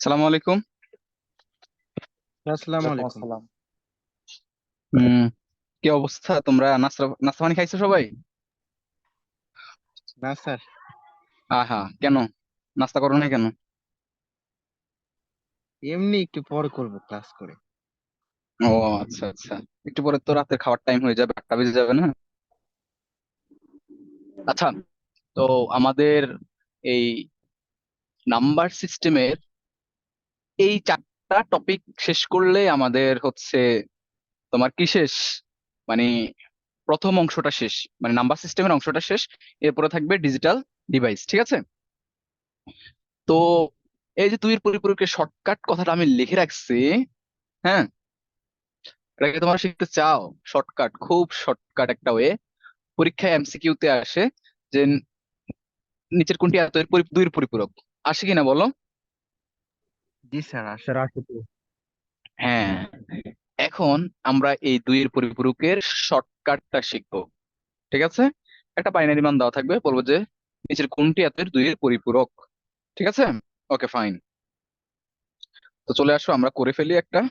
সালামু আলাইকুম। আসসালামু ওয়ালাইকুম আলাইকুম। আসসালাম। হুম। কি অবস্থা? তোমরা নাস্তা নাস্তা পানি খাইছো সবাই? না স্যার, আহা, কেন নাস্তা করো না কেন? এমনি একটু পর করব ক্লাস করে। ও, আচ্ছা আচ্ছা। একটু পরে তো রাতের খাওয়ার টাইম হয়ে যাবে, 8টা বেজে যাবে না? আচ্ছা, তো আমাদের এই নাম্বার সিস্টেমের এই 4টা টপিক শেষ করলে আমাদের হচ্ছে তোমার কি শেষ, মানে প্রথম অংশটা শেষ, মানে নাম্বার সিস্টেমের অংশটা শেষ। এরপরে থাকবে ডিজিটাল ডিভাইস, ঠিক আছে? তো এই যে দুইয়ের পরিপূরকের শর্টকাট কথাটা আমি লিখে রাখছি। হ্যাঁ, এটাকে তোমরা শিখতে চাও? শর্টকাট, খুব শর্টকাট একটা ওয়ে। পরীক্ষায় এমসিকিউ তে আসে যে নিচের কোনটি এত এর দুইয়ের পরিপূরক। আসে কিনা বলো? জি স্যার, আসে। স্যার আসে তো। হ্যাঁ, এখন আমরা এই দুইয়ের পরিপূরকের শর্টকাটটা শিখবো, ঠিক আছে? একটা বাইনারি মান দেওয়া থাকবে, বলবো যে নিচের কোনটি এত এর দুইয়ের পরিপূরক, ঠিক আছে? ওকে, ফাইন। তো চলে আসো, আমরা করে ফেলি একটা।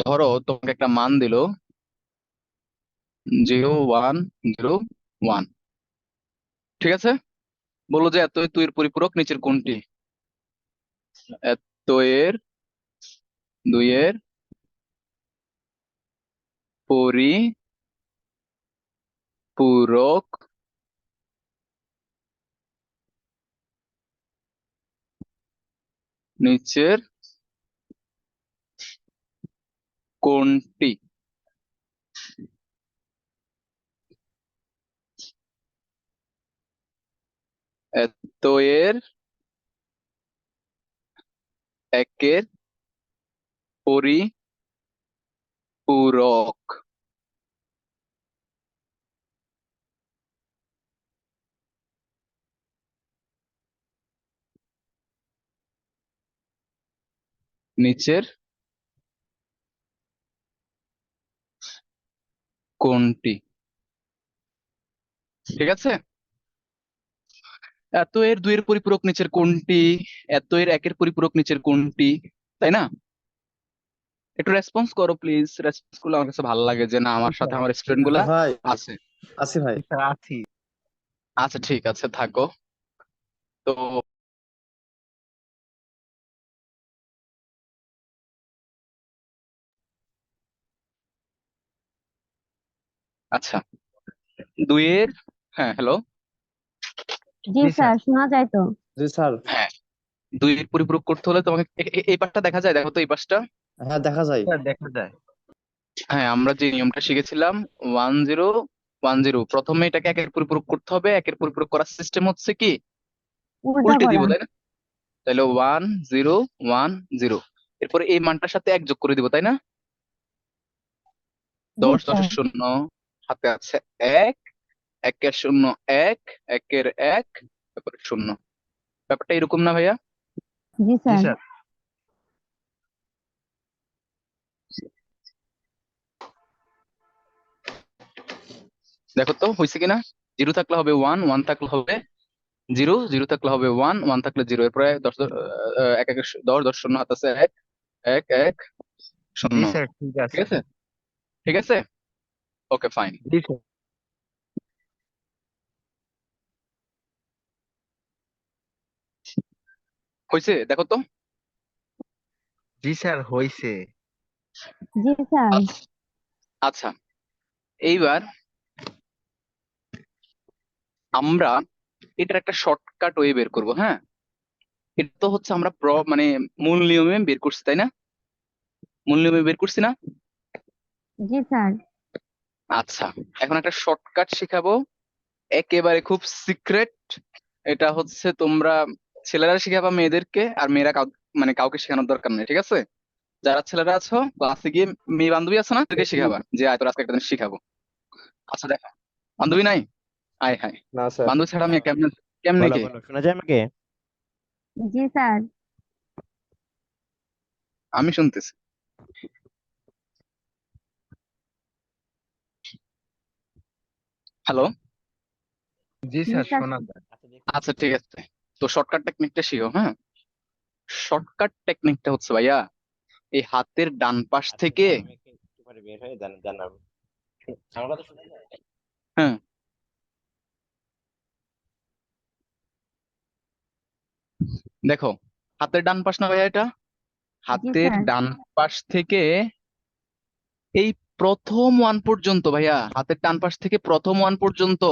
ধরো তোমাকে একটা মান দিল 0 1 0 1, ঠিক আছে? বললো যে এত এর দুইয়ের পরিপূরক নিচের কোনটি? এত এর দুইয়ের পরিপূরক নিচের কোনটি? এত এর একের পরিপূরক নিচের কোনটি? ঠিক আছে? এত এর দুইয়ের পরিপূরক নিচের কোনটি, এত এর একের পরিপূরক নিচের কোনটি, তাই না? একটু রেসপন্স করো প্লিজ। রেসপন্স করলে আমার কাছে ভালো লাগে যে না, জি আমার সাথে স্যার আমার জি স্টুডেন্ট গুলা ভাই, আছে। আছি ভাই। জি স্যার, আছি। আচ্ছা, ঠিক আছে, থাকো। তো আচ্ছা, দুইয়ের, হ্যাঁ হ্যালো, জি জি স্যার। স্যার, শোনা যায় তো। জি স্যার। হ্যাঁ, দুইয়ের পরিপূরক করতে হলে তোমাকে এই পাশটা দেখা যায়, দেখো তো এই পাশটা। হ্যাঁ দেখা যায়। স্যার দেখা যায়। হ্যাঁ, আমরা যে নিয়মটা শিখেছিলাম 1 0 1 0, প্রথমে এটাকে একের পরিপূরক করতে হবে। একের পরিপূরক করার সিস্টেম হচ্ছে কি, উল্টা উল্টে দিব, করা। তাই না? তাহলে 1 0 1 0, এরপরে এই মানটার সাথে এক যোগ করে দিব, তাই না? জি 10 স্যার। 10 এর শূন্য, হাতে আছে এক, একের শূন্য এক, একের এক, তারপরে শূন্য। ব্যাপারটা এরকম না ভাইয়া? জি জি স্যার। স্যার। দেখো তো হয়েছে কিনা। জিরো থাকলে হবে ওয়ান, ওয়ান থাকলে হবে জিরো, জিরো থাকলে হবে ওয়ান, ওয়ান থাকলে জিরো। এরপরে এক এক 10 10 শূন্য, হাত আছে এক, এক এক জি শূন্য। স্যার, ঠিক ঠিক আছে। আছে, ঠিক আছে, ওকে ফাইন। জি স্যার। হয়েছে, দেখো তো। জি স্যার, হইছে। জি স্যার। আচ্ছা আচ্ছা, এইবার আমরা এটার একটা শর্টকাট ওয়ে বের করব। হ্যাঁ, এটা তো হচ্ছে আমরা মানে মূল নিয়মে বের করছি, তাই না? মূল নিয়মে বের করছি না? জি স্যার। আচ্ছা, এখন একটা শর্টকাট শেখাবো, একেবারে খুব সিক্রেট। এটা হচ্ছে তোমরা ছেলেরা শিখাবা মেয়েদেরকে, আর মেয়েরা মানে কাউকে শেখানোর দরকার নেই, ঠিক আছে? যারা ছেলেরা আছো ক্লাসে গিয়ে, মেয়ে বান্ধবী আছে না, তাদেরকে শিখাবা যে আয় তোর আজকে একটা জিনিস শিখাবো। আচ্ছা দেখো, বান্ধবী নাই, আয় হায়, না স্যার। বান্ধবী ছাড়া আমি কেমনে, কেমনে বলো কি? বলো, শোনা যায় আমাকে? জি স্যার। আমি শুনতেছি। হ্যালো, জি জি স্যার, স্যার। শোনা যায়। আচ্ছা ঠিক আছে, তো শর্টকাট টেকনিকটা শিখো। হ্যাঁ, শর্টকাট টেকনিকটা হচ্ছে ভাইয়া এই হাতের ডান পাশ থেকে, হ্যাঁ দেখো, হাতের ডান পাশ না ভাইয়া, এটা জি হাতের স্যার। ডান পাশ থেকে এই প্রথম ওয়ান পর্যন্ত ভাইয়া, হাতের ডান পাশ থেকে প্রথম ওয়ান পর্যন্ত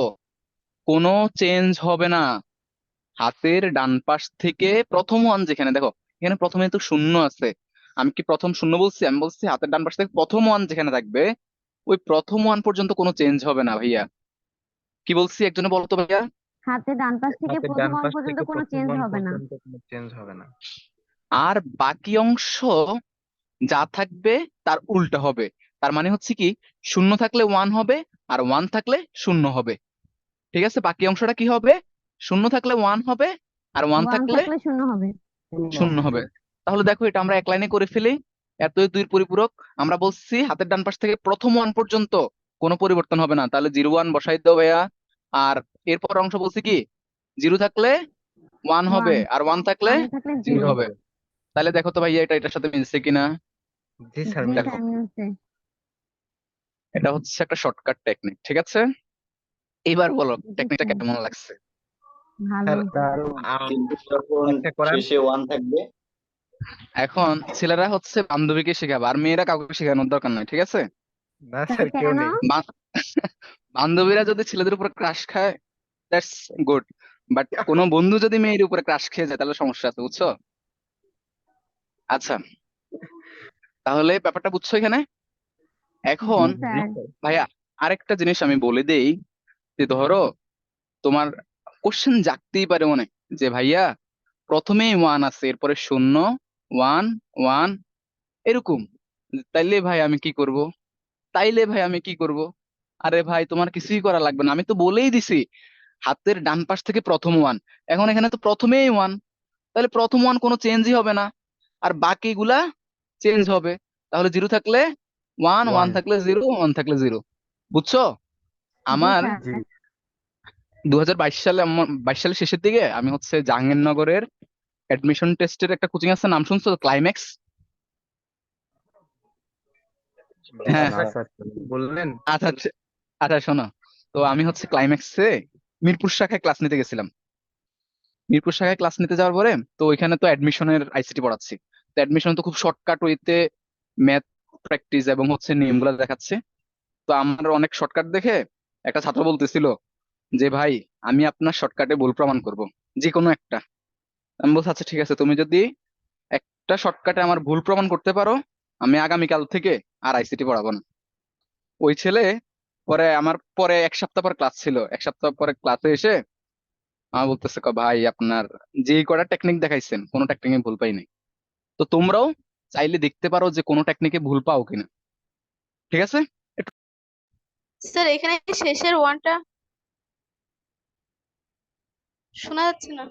কোনো চেঞ্জ হবে না। হাতের ডান পাশ থেকে প্রথম ওয়ান, যেখানে দেখো এখানে প্রথমে তো শূন্য আছে, আমি কি প্রথম শূন্য বলছি? আমি বলছি হাতের ডান পাশ থেকে প্রথম ওয়ান যেখানে থাকবে, ওই প্রথম ওয়ান পর্যন্ত কোনো চেঞ্জ হবে না ভাইয়া। কি বলছি একজনে বলতো ভাইয়া? হাতে ডান পাশ থেকে হাতের প্রথম ডান অঙ্ক পাশ পর্যন্ত থেকে কোনো প্রথম চেঞ্জ ওয়ান হবে না। পর্যন্ত কোনো চেঞ্জ হবে না। আর বাকি অংশ যা থাকবে তার উল্টা হবে। তার মানে হচ্ছে কি, শূন্য থাকলে ওয়ান হবে, আর ওয়ান থাকলে শূন্য হবে। ঠিক আছে, বাকি অংশটা কি হবে? শূন্য থাকলে ওয়ান হবে, আর ওয়ান ওয়ান থাকলে থাকলে শূন্য হবে। শূন্য শূন্য হবে। হবে। তাহলে দেখো এটা আমরা এক লাইনে করে ফেলি, এতই দুইয়ের পরিপূরক। আমরা বলছি হাতের ডান পাশ থেকে প্রথম ওয়ান পর্যন্ত কোনো পরিবর্তন হবে না, তাহলে জিরো ওয়ান বসাই দাও ভাইয়া। আর এরপর অংশ বলছি কি, জিরো থাকলে ওয়ান হবে, ওয়ান। আর ওয়ান থাকলে ওয়ান থাকলে জিরো জিরো। হবে। তাহলে দেখো তো ভাইয়া এটা এটার সাথে মিলছে কিনা। জি স্যার, জি দেখো, স্যার, মিলছে। এটা হচ্ছে একটা শর্টকাট টেকনিক। ঠিক আছে, এবার বলো জি টেকনিকটা স্যার। কেমন লাগছে। ভালো। স্যার কিন্তু যখন একটা করান। শেষে ওয়ান থাকবে। এখন ছেলেরা হচ্ছে বান্ধবীকে শেখাবে, আর মেয়েরা কাউকে শেখানোর দরকার নাই, ঠিক আছে? না স্যার স্যার, কেউ কেন? নেই। বা- বান্ধবীরা যদি ছেলেদের উপর ক্রাশ খায়, দ্যাটস গুড, বাট কোনো বন্ধু যদি মেয়ের উপরে ক্রাশ খেয়ে যায় তাহলে সমস্যা আছে, বুঝছো? আচ্ছা, তাহলে ব্যাপারটা বুঝছো এখানে। জি এখন জি স্যার। স্যার। ভাইয়া আরেকটা জিনিস আমি বলে দেই, যে ধরো তোমার কোশ্চেন জাগতেই পারে মনে, যে ভাইয়া প্রথমেই ওয়ান আছে, এরপরে শূন্য, ওয়ান, ওয়ান, এরকম, তাইলে ভাই আমি কি করব? তাইলে ভাই আমি কি করব? আরে ভাই তোমার কিছুই করা লাগবে না, আমি তো বলেই দিছি হাতের ডান পাশ থেকে প্রথম ওয়ান। এখন এখানে তো প্রথমেই ওয়ান, তাহলে প্রথম ওয়ান কোনো চেঞ্জই হবে না, আর বাকিগুলা চেঞ্জ হবে। তাহলে জিরো থাকলে ওয়ান, ওয়ান ওয়ান। থাকলে জিরো, ওয়ান থাকলে জিরো। বুঝছো? জি আমার স্যার। জি 2022 সালে, 22 সালের শেষের দিকে আমি হচ্ছে জাহাঙ্গীরনগরের অ্যাডমিশন টেস্টের একটা কোচিং আছে, নাম শুনছো? ক্লাইম্যাক্স। হ্যাঁ, না স্যার, বললেন। আচ্ছা আচ্ছা, আচ্ছা শোনো, তো আমি হচ্ছে ক্লাইম্যাক্সে মিরপুর শাখায় ক্লাস নিতে গেছিলাম। মিরপুর শাখায় ক্লাস নিতে যাওয়ার পরে তো ওইখানে তো অ্যাডমিশনের আইসিটি পড়াচ্ছি। তো অ্যাডমিশন তো খুব শর্টকাট ওইতে ম্যাথ প্র্যাকটিস এবং হচ্ছে নিয়মগুলো দেখাচ্ছে। তো আমার অনেক শর্টকাট দেখে একটা ছাত্র বলতেছিল যে ভাই আমি আপনার শর্টকাটে ভুল প্রমাণ করব, যে কোনো একটা। আমি বলছি আচ্ছা ঠিক আছে, তুমি যদি একটা শর্টকাটে আমার ভুল প্রমাণ করতে পারো, আমি আগামীকাল থেকে আর আইসিটি পড়াবো না। ওই ছেলে পরে আমার পরে এক সপ্তাহ পর ক্লাস ছিল, এক সপ্তাহ পরে ক্লাসে এসে আমার বলতেছে ভাই আপনার যে কটা টেকনিক দেখাইছেন কোনো টেকনিকে ভুল পাই নাই। তো তোমরাও চাইলে দেখতে পারো যে কোনো টেকনিকে ভুল পাও কিনা। ঠিক আছে। স্যার এখানে শেষের ওয়ানটা শোনা যাচ্ছে না।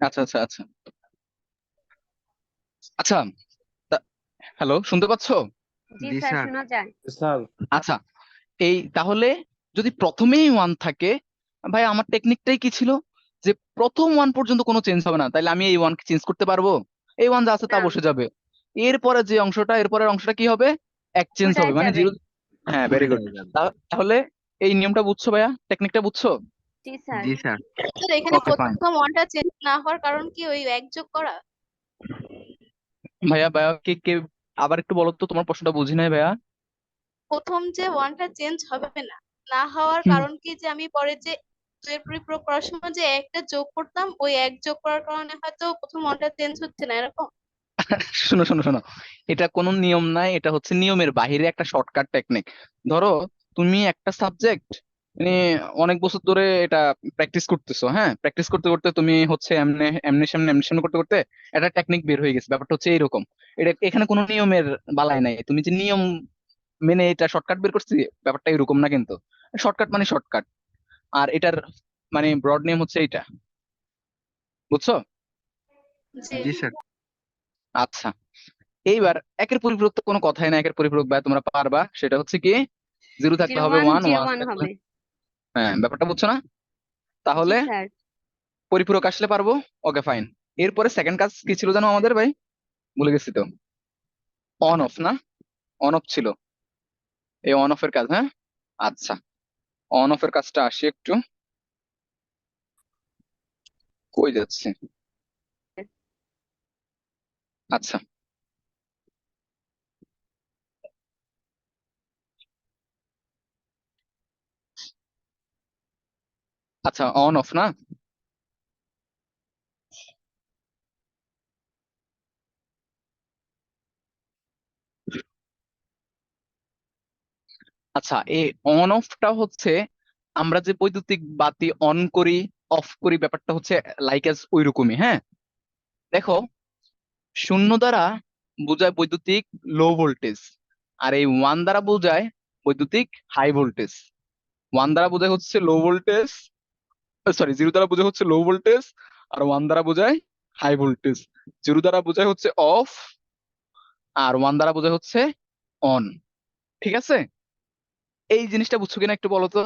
আচ্ছা আচ্ছা আচ্ছা আচ্ছা, হ্যালো, শুনতে পাচ্ছো? জি জি স্যার, স্যার। শোনা যায়। স্যার আচ্ছা, এই তাহলে যদি প্রথমেই ওয়ান থাকে, ভাই আমার টেকনিকটাই কি ছিল, যে প্রথম ওয়ান পর্যন্ত কোনো চেঞ্জ হবে না, তাইলে আমি এই ওয়ানকে চেঞ্জ করতে পারবো? এই ওয়ান যা আছে তা না, বসে যাবে। এরপরে যে অংশটা, এরপরের অংশটা কি হবে? এক চেঞ্জ উল্টায় হবে, মানে যাবে। জিরো। হ্যাঁ, ভেরি গুড। উল্টে যাবে। তাহলে এই নিয়মটা বুঝছো ভাইয়া, টেকনিকটা বুঝছো? জি স্যার। জি স্যার। স্যার এখানে ওকে ফাইন। প্রথম ওয়ানটা চেঞ্জ না হওয়ার কারণ কি ওই এক যোগ করা? ভাইয়া ভাইয়া কে কে আবার একটু বলো তো, তোমার প্রশ্নটা বুঝি নাই ভাইয়া। প্রথম যে ওয়ানটা চেঞ্জ হবে না, না হওয়ার হুম। কারণ কি, যে আমি পরে যে দুইয়ের পরিপূরক করার সময় যে একটা যোগ করতাম, ওই এক যোগ করার কারণে হয়তো প্রথম ওয়ানটা চেঞ্জ হচ্ছে না, এরকম। শোনো শোনো শোনো, এটা কোনো নিয়ম নাই, এটা হচ্ছে নিয়মের বাইরে একটা শর্টকাট টেকনিক। ধরো তুমি একটা সাবজেক্ট মানে অনেক বছর ধরে এটা প্র্যাকটিস করতেছো, হ্যাঁ, প্র্যাকটিস করতে করতে তুমি হচ্ছে এমনি সামনে করতে করতে একটা টেকনিক বের হয়ে গেছে। ব্যাপারটা হচ্ছে এইরকম, এটা এখানে কোনো নিয়মের বালাই নাই, তুমি যে নিয়ম মেনে এটা শর্টকাট বের করছি, ব্যাপারটা এরকম না কিন্তু। শর্টকাট মানে শর্টকাট, আর এটার মানে ব্রড নেম হচ্ছে এইটা, বুঝছো? জি জি স্যার। আচ্ছা, এইবার একের পরিপূরক তো কোনো কথাই না, একের পরিপূরক ভাই তোমরা পারবা, সেটা হচ্ছে কি জিরো থাকলে 0 হবে 1 ওয়ান, 0 ওয়ান 1 থাকলে, হবে। হ্যাঁ ব্যাপারটা বুঝছো না? জি তাহলে স্যার। পরিপূরক আসলে পারবো, ওকে ফাইন। এরপরে সেকেন্ড কাজ কি ছিল জানো আমাদের ভাই? ভুলে গেছি তো। অন অফ না, অন অফ ছিল, এই অন অফ এর কাজ, হ্যাঁ। আচ্ছা, অন অফ এর কাজটা আসি একটু, কই যাচ্ছে? আচ্ছা আচ্ছা, অন অফ না, আচ্ছা এই অন অফটা হচ্ছে আমরা যে বৈদ্যুতিক বাতি অন করি অফ করি, ব্যাপারটা হচ্ছে লাইক এজ ওইরকমই, হ্যাঁ। দেখো, শূন্য দ্বারা বোঝায় বৈদ্যুতিক লো ভোল্টেজ, আর এই ওয়ান দ্বারা বোঝায় বৈদ্যুতিক হাই ভোল্টেজ। ওয়ান দ্বারা বোঝায় হচ্ছে লো ভোল্টেজ, সরি, জিরো দ্বারা বোঝায় হচ্ছে লো ভোল্টেজ, আর ওয়ান দ্বারা বোঝায় হাই ভোল্টেজ। জিরো দ্বারা বোঝায় হচ্ছে অফ, আর ওয়ান দ্বারা বোঝায় হচ্ছে অন, ঠিক আছে? এই জিনিসটা বুঝছো কিনা একটু বলো তো।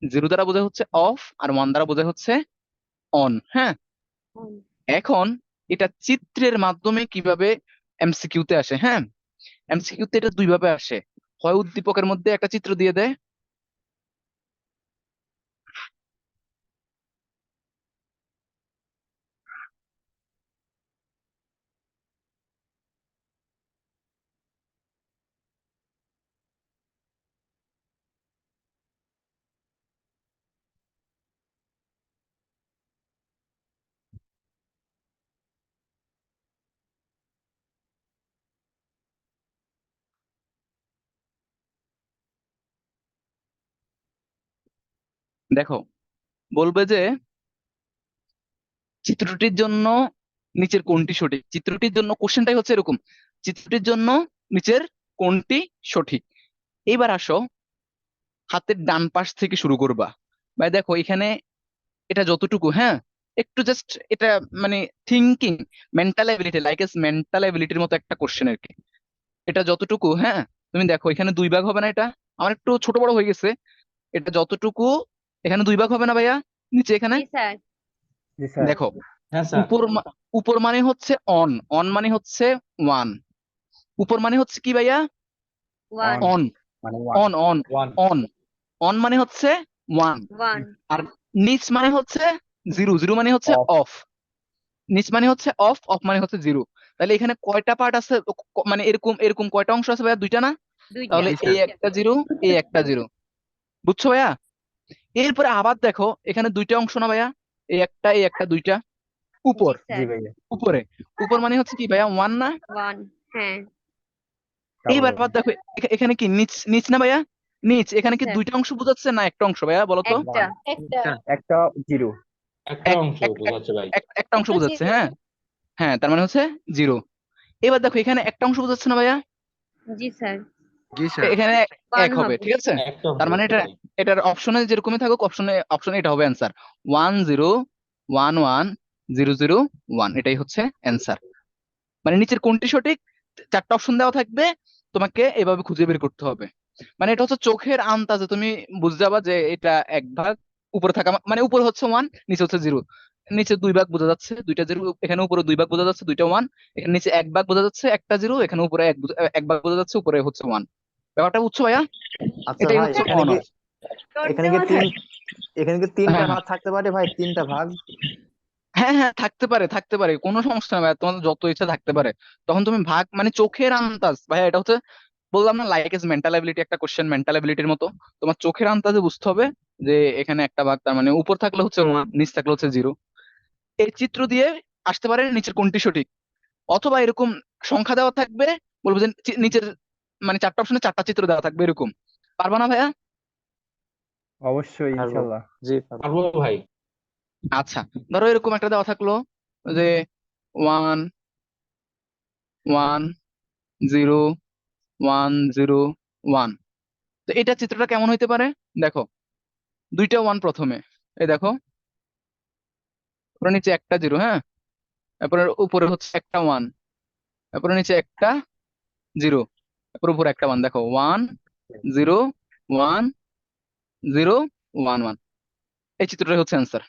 জিরো দ্বারা বোঝায় হচ্ছে অফ, আর ওয়ান দ্বারা বোঝায় হচ্ছে অন, হ্যাঁ। On. এখন এটা চিত্রের মাধ্যমে কিভাবে এমসিকিউ তে আসে, হ্যাঁ। এমসিকিউ তে এটা দুই ভাবে আসে, হয় উদ্দীপকের মধ্যে একটা চিত্র দিয়ে দেয়, দেখো বলবে যে চিত্রটির জন্য নিচের কোনটি সঠিক। চিত্রটির জন্য কোশ্চেনটাই হচ্ছে এরকম, চিত্রটির জন্য নিচের কোনটি সঠিক। এইবার আসো, হাতের ডান পাশ থেকে শুরু করবা। ভাই দেখো এখানে এটা যতটুকু, হ্যাঁ, একটু জাস্ট এটা মানে thinking, mental ability, like as mental এবিলিটির মতো একটা কোশ্চেন আর কি। এটা যতটুকু, হ্যাঁ, তুমি দেখো এখানে দুই ভাগ হবে না, এটা আমার একটু ছোট বড় হয়ে গেছে, এটা যতটুকু এখানে দুই ভাগ হবে না ভাইয়া, নিচে এখানে জি স্যার। জি স্যার। দেখো, হ্যাঁ স্যার। উপর মানে হচ্ছে অন, অন মানে হচ্ছে ওয়ান, উপর মানে হচ্ছে কি ভাইয়া? 1 অন, মানে on on one. On, on মানে হচ্ছে ওয়ান, 1 আর নিচ মানে হচ্ছে জিরো, জিরো মানে হচ্ছে Off. অফ, নিচ মানে হচ্ছে অফ, অফ মানে হচ্ছে জিরো। তাহলে এখানে কয়টা পার্ট আছে, মানে এরকম এরকম কয়টা অংশ আছে ভাইয়া? দুইটা না? 2টা। তাহলে জি এই স্যার। একটা জিরো, এই একটা জিরো, বুঝছো ভাইয়া? এরপরে আবার দেখো এখানে দুইটা অংশ না ভাইয়া, এই একটা দুইটা, উপর, জি জি স্যার। ভাইয়া। উপরে, উপর মানে হচ্ছে কি ভাইয়া? ওয়ান না? 1 হ্যাঁ। এইবার আবার দেখো এখানে কি নিচ, নিচ না ভাইয়া? নিচ, এখানে কি স্যার। দুইটা অংশ বোঝাচ্ছে না একটা অংশ ভাইয়া বলো তো? একটা। একটা একটা জিরো। একটা এক অংশ এক এক বোঝাচ্ছে ভাই। একটা অংশ একটা বোঝাচ্ছে, zero। হ্যাঁ, হ্যাঁ, তার মানে হচ্ছে জিরো। এবার দেখো এখানে একটা অংশ বোঝাচ্ছে না ভাইয়া? জি স্যার। জি স্যার। এখানে 1 এক হবে, হবে। ঠিক আছে? একটা অংশ তার মানে বোঝাচ্ছে এটা, ভাই। এটার অপশনে যেরকমই থাকুক, অপশনে অপশনে এটা হবে অ্যান্সার, 10110001, এটাই হচ্ছে অ্যান্সার। মানে নিচের কোনটি সঠিক, চারটা অপশন দেওয়া থাকবে, তোমাকে এভাবে খুঁজে বের করতে হবে। মানে এটা হচ্ছে চোখের আন্দাজে তুমি বুঝে যাবা যে এটা এক ভাগ, উপরে থাকা মানে উপরে হচ্ছে ওয়ান, নিচে হচ্ছে জিরো। নিচে দুই ভাগ বোঝা যাচ্ছে, দুইটা জিরো, এখানে উপরে দুই ভাগ বোঝা যাচ্ছে, দুইটা ওয়ান, এখানে নিচে এক ভাগ বোঝা যাচ্ছে, একটা জিরো, এখানে উপরে এক ভাগ বোঝা যাচ্ছে, উপরে হচ্ছে ওয়ান। ব্যাপারটা বুঝছো ভাইয়া? আচ্ছা এটাই ভাই, হচ্ছে এখানে অন কি অফ। এখানে কি তিনটা হ্যাঁ ভাগ থাকতে পারে ভাই? তিনটা ভাগ? হ্যাঁ হ্যাঁ, থাকতে পারে, থাকতে পারে, কোনো সমস্যা নেই ভাইয়া, তোমাদের যত ইচ্ছা থাকতে পারে। তখন তুমি ভাগ মানে চোখের আন্দাজ ভাইয়া, এটা হচ্ছে বললাম না লাইক এজ মেন্টাল এবিলিটি, একটা কোশ্চেন মেন্টাল এবিলিটির মতো। তোমার চোখের আন্দাজে বুঝতে হবে যে এখানে একটা ভাগ, তার মানে উপর থাকলে হচ্ছে ওয়ান, নিচ থাকলে হচ্ছে জিরো। এই চিত্র দিয়ে আসতে পারে নিচের কোনটি সঠিক, অথবা এরকম সংখ্যা দেওয়া থাকবে, বলবো যে নিচের মানে চারটা অপশনে চারটা চিত্র দেওয়া থাকবে এরকম, পারবা না ভাইয়া? অবশ্যই পারবো। ইনশাল্লাহ। জি পারবো। পারবো ভাই। আচ্ছা, ধরো এরকম একটা দেওয়া থাকলো যে 1 1 0 1 0 1। তো এটা চিত্রটা কেমন হইতে পারে? দেখো, দুইটা 1 প্রথমে, এই দেখো, তারপরে নিচে একটা 0, হ্যাঁ, তারপরে উপরে হচ্ছে একটা 1, তারপরে নিচে একটা 0, তারপরে উপরে একটা 1। দেখো 1 0 1 0 1 1। এই চিত্রটাই হচ্ছে অ্যান্সার।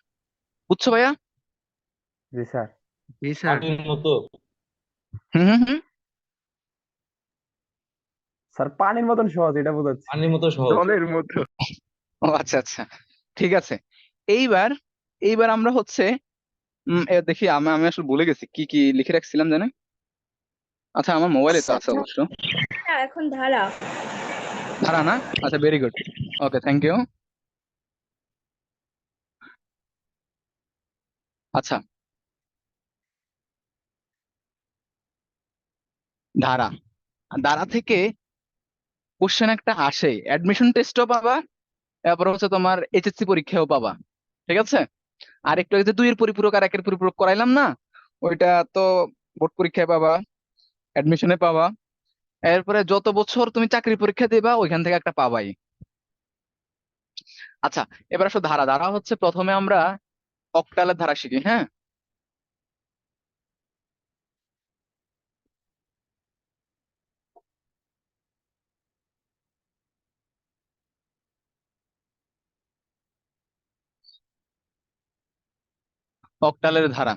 বুঝছো ভাইয়া? জি স্যার। জি স্যার। পানির মতো। হুম হুম হুম। স্যার পানির মতন সহজ, এটা বোঝাচ্ছি। পানির মতো সহজ। জলের মতো। ও আচ্ছা আচ্ছা, ঠিক আছে। এইবার এইবার আমরা হচ্ছে দেখি, আমি আমি আসলে ভুলে গেছি কি কি লিখে রাখছিলাম জানেন। আচ্ছা, আমার মোবাইলে তো আছে অবশ্য। এখন ধারা। ধারা না? আচ্ছা, very good, okay, thank you. আচ্ছা, ধারা, ধারা থেকে কোশ্চেন একটা আসে, অ্যাডমিশন টেস্টও পাবা, তারপর হচ্ছে তোমার এইচএসসি পরীক্ষাও পাবা, ঠিক আছে। আর একটু আগে যে 2 এর পরিপূরক আর 1 এর পরিপূরক করাইলাম না, ওইটা তো বোর্ড পরীক্ষায় পাবা, অ্যাডমিশনে পাবা, এরপরে যত বছর তুমি চাকরি পরীক্ষা দিবা ওইখান থেকে একটা পাবাই। আচ্ছা, এবার আসো ধারা। ধারা হচ্ছে প্রথমে আমরা অক্টালের ধারা শিখি, হ্যাঁ। অক্টালের ধারা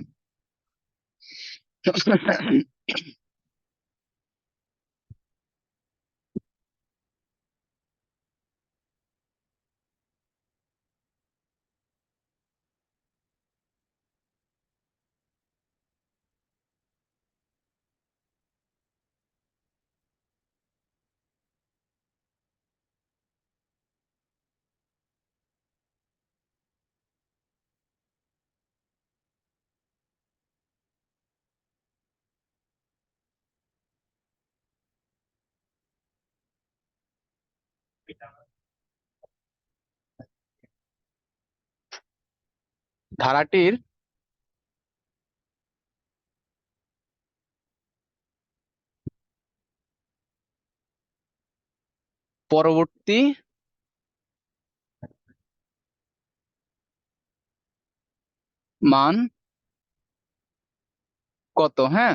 ধারাটির পরবর্তী মান কত, হ্যাঁ।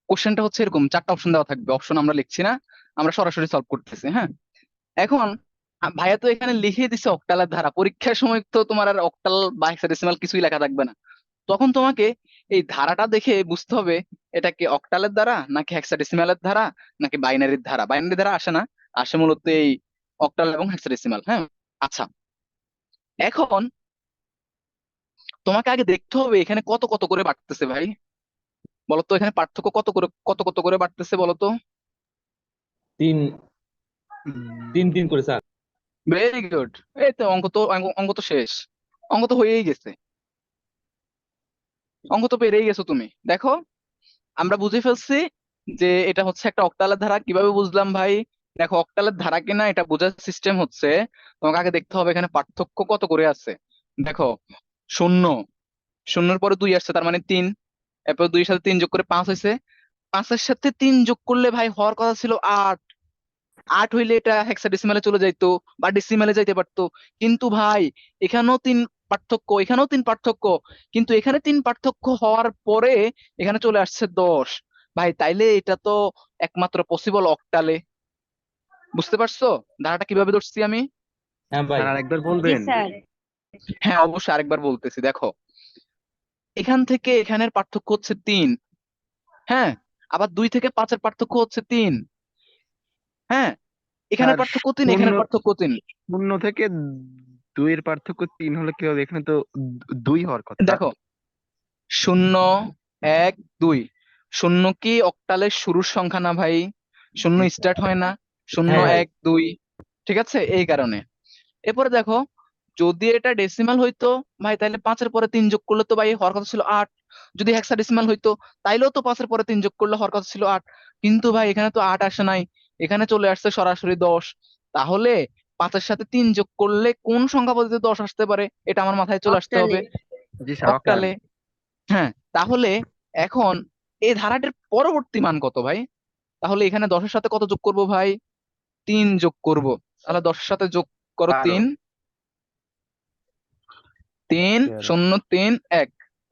কোশ্চেনটা হচ্ছে এরকম, 4টা অপশন দেওয়া থাকবে, অপশন আমরা লিখছি না, আমরা সরাসরি সলভ করতেছি, হ্যাঁ। এখন ভাইয়া তো এখানে লিখে দিছে অক্টালের ধারা, পরীক্ষার সময় তো তোমার আর অক্টাল বা হেক্সাডেসিমাল কিছুই লেখা থাকবে না। তখন তোমাকে এই ধারাটা দেখে বুঝতে হবে এটা কি অক্টালের ধারা নাকি হেক্সাডেসিমালের ধারা নাকি বাইনারির ধারা। বাইনারি ধারা আসে না, আসে মূলত এই অক্টাল এবং হেক্সাডেসিমাল, হ্যাঁ। আচ্ছা, এখন তোমাকে আগে দেখতে হবে এখানে কত কত করে বাড়তেছে ভাই, বলতো এখানে পার্থক্য কত কত করে বাড়তেছে বলতো। 3 3 3 করে স্যার। ভেরি গুড, এই তো অঙ্ক তো অঙ্ক তো শেষ, অঙ্ক তো হয়েই গেছে, অঙ্ক তো পেরেই গেছো তুমি। দেখো, আমরা বুঝে ফেলছি যে এটা হচ্ছে একটা অক্টালের ধারা। কিভাবে বুঝলাম ভাই? দেখো, অক্টালের ধারা কিনা এটা বোঝার সিস্টেম হচ্ছে, তোমাকে আগে দেখতে হবে এখানে পার্থক্য কত করে আছে। দেখো, শূন্য, শূন্যের পরে 2 আসছে, তার মানে 3, এরপর 2 এর সাথে 3 যোগ করে 5 হয়েছে, 5-এর সাথে 3 যোগ করলে ভাই হওয়ার কথা ছিল 8। 8 হইলে এটা হেক্সাডেসিমালে চলে যাইতো বা ডেসিমালে যাইতে পারতো, কিন্তু ভাই এখানেও 3 পার্থক্য, এখানেও 3 পার্থক্য, কিন্তু এখানে 3 পার্থক্য হওয়ার পরে এখানে চলে আসছে 10। ভাই তাইলে এটা তো একমাত্র পসিবল অক্টালে। বুঝতে পারছো ধারাটা কিভাবে ধরছি আমি? হ্যাঁ ভাই। স্যার আরেকবার জি বলবেন? স্যার। হ্যাঁ, অবশ্যই আরেকবার বলতেছি। দেখো, এখান থেকে এখানের পার্থক্য হচ্ছে 3, হ্যাঁ, আবার 2 থেকে 5-এর পার্থক্য হচ্ছে 3, হ্যাঁ, এখানে স্যার পার্থক্য 3, শূন্য, এখানে পার্থক্য 3। শূন্য থেকে 2 এর পার্থক্য 3 হলে কি হবে? এখানে তো 2 হওয়ার কথা। দেখো, 0 1 2, শূন্য কি অক্টালের শুরুর সংখ্যা না ভাই? শূন্য স্টার্ট হয় না, 0 হ্যাঁ ভাই। 1 2, ঠিক আছে, এই কারণে। এরপরে দেখো, যদি এটা ডেসিমাল হইতো ভাই তাহলে 5-এর পরে 3 যোগ করলে তো ভাই হওয়ার কথা ছিল 8। যদি হেক্সাডেসিমাল হইতো তাইলেও তো 5-এর পরে 3 যোগ করলে হওয়ার কথা ছিল 8, কিন্তু ভাই এখানে তো 8 আসে নাই, এখানে চলে আসছে সরাসরি 10। তাহলে 5-এর সাথে 3 যোগ করলে কোন সংখ্যা পদ্ধতিতে 10 আসতে পারে, এটা আমার মাথায় চলে আসতে অক্টালে হবে। জি স্যার, অক্টাল। অক্টালে। হ্যাঁ, তাহলে এখন এই ধারাটির পরবর্তী মান কত ভাই? তাহলে এখানে 10-এর সাথে কত যোগ করব ভাই? 3 যোগ করব। তাহলে 10-এর সাথে যোগ করো 12। 3, 3 13 0 3 1,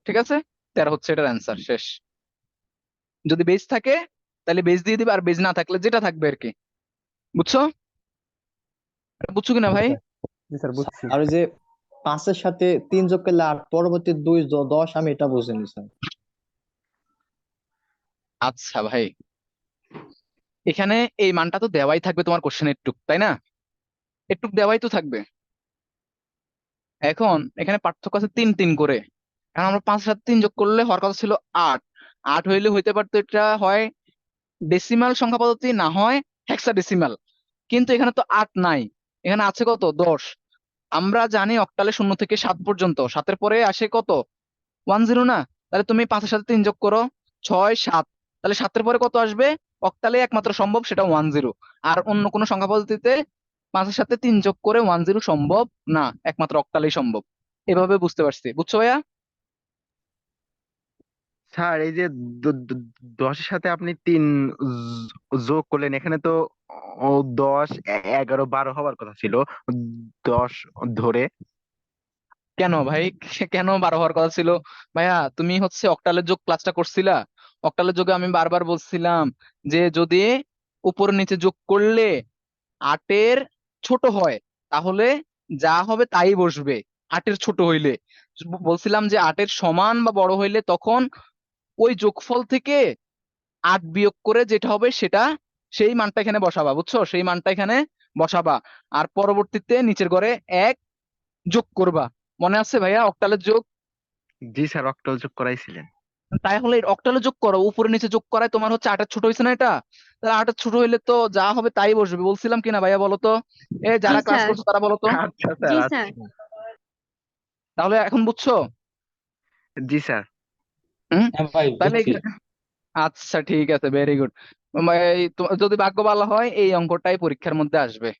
ঠিক আছে? 13 হচ্ছে এটার অ্যান্সার। শেষ। যদি বেজ থাকে তাহলে বেজ দিয়ে দিবে, আর বেজ না থাকলে যেটা থাকবে আর কি। বুঝছো? এটা বুঝছো কিনা ভাই? জি স্যার বুঝছি। আর ওই যে 5-এর সাথে 3 যোগ করলে 8, পরবর্তী 2 10, আমি এটা বুঝিনি স্যার। আচ্ছা ভাই, এখানে এই মানটা তো দেওয়াই থাকবে তোমার কোশ্চেনের টুক, তাই না? একটু দেওয়াই তো থাকবে। এখন এখানে পার্থক্য আছে 3 3 করে। এখন আমরা 5-এর সাথে 3 যোগ করলে হওয়ার কথা ছিল 8। 8 হইলে হইতে পারতো এটা হয় ডেসিমাল সংখ্যা পদ্ধতি, না হয় হেক্সাডেসিমাল। কিন্তু এখানে তো 8 নাই, এখানে আছে কত? 10। আমরা জানি অক্টালে 0 থেকে 7 পর্যন্ত, 7-এর পরে আসে কত? 10 না? তাহলে তুমি 5-এর সাথে 3 যোগ করো, 6 7। তাহলে 7-এর পরে কত আসবে? অক্টালে একমাত্র সম্ভব সেটা 10। আর অন্য কোনো সংখ্যা পদ্ধতিতে 5-এর সাথে 3 যোগ করে 10 সম্ভব না, একমাত্র অক্টালেই সম্ভব। এভাবে বুঝতে পারছি, বুঝছো ভাইয়া? স্যার এই যে 10-এর সাথে আপনি 3 যোগ করলেন, এখানে তো ও 10 11 12 হওয়ার কথা ছিল 10 ধরে। কেন ভাই? কেন 12 হওয়ার কথা ছিল? ভাইয়া তুমি হচ্ছে অক্টালের যোগ ক্লাসটা করছিলা? অক্টালের যোগে আমি বারবার বলছিলাম যে যদি উপর নিচে যোগ করলে 8-এর ছোট হয়, তাহলে যা হবে তাই বসবে। 8-এর ছোট হইলে বলছিলাম যে 8-এর সমান বা বড় হইলে তখন ওই যোগফল থেকে 8 বিয়োগ করে যেটা হবে সেটা, সেই মানটা এখানে বসাবা। বুঝছো? সেই মানটা এখানে বসাবা। আর পরবর্তীতে নিচের ঘরে 1 যোগ করবা। মনে আছে ভাইয়া অক্টালের যোগ? জি স্যার, অক্টাল যোগ করাইছিলেন। তাহলে অক্টালে যোগ করো, উপরে নিচে যোগ করায় তোমার হচ্ছে 8-এর ছোট হয়েছে না এটা? তাহলে 8-এর ছোট হইলে তো যা হবে তাই বসবে। বলছিলাম কিনা ভাইয়া বলো তো? জি যারা ক্লাস স্যার। করছো তারা বলো তো। আচ্ছা জি স্যার, স্যার। আচ্ছা। তাহলে এখন বুঝছো? জি স্যার। হুম। হ্যাঁ ভাই, তাহলে বুঝছি। আচ্ছা ঠিক আছে, ভেরি গুড। যদি ভাগ্য ভালো হয় এই অঙ্কটাই পরীক্ষার মধ্যে আসবে।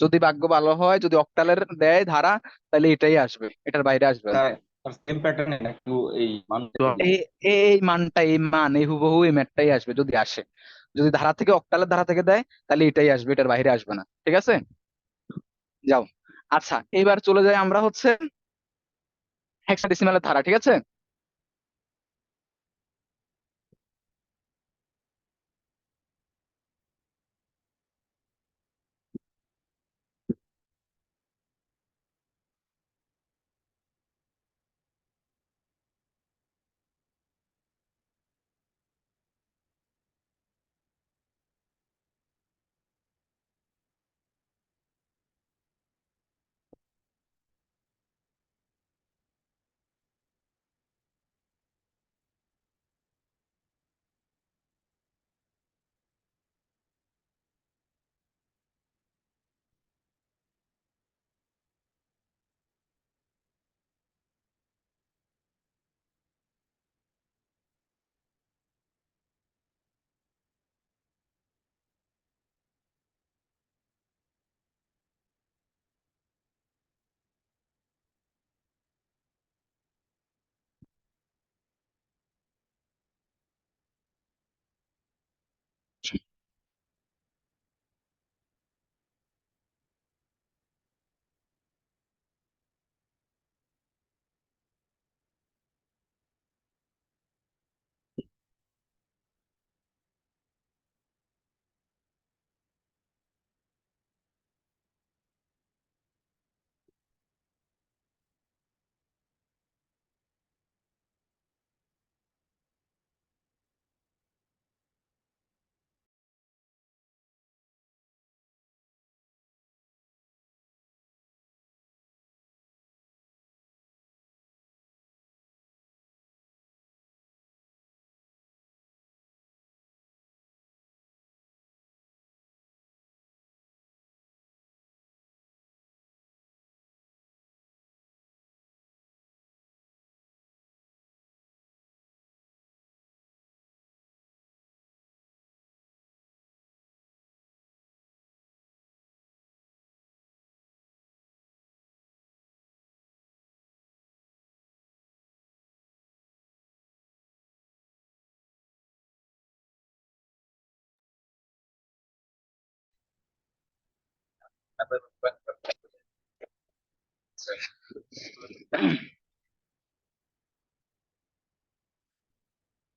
যদি ভাগ্য ভালো হয়, যদি অক্টালের দেয় ধারা, তাহলে এটাই আসবে, এটার বাইরে আসবে না। স্যার সেম প্যাটার্নে একটু এই মান তো এই এই মানটা, এই মান, এই হুবহু এই ম্যাথটাই আসবে যদি আসে। যদি ধারা থেকে, অক্টালের ধারা থেকে দেয়, তাহলে এটাই আসবে, এটার বাইরে আসবে না। ঠিক আছে, যাও। আচ্ছা, এবার চলে যাই আমরা হচ্ছে হেক্সাডেসিমালের ধারা। ঠিক আছে।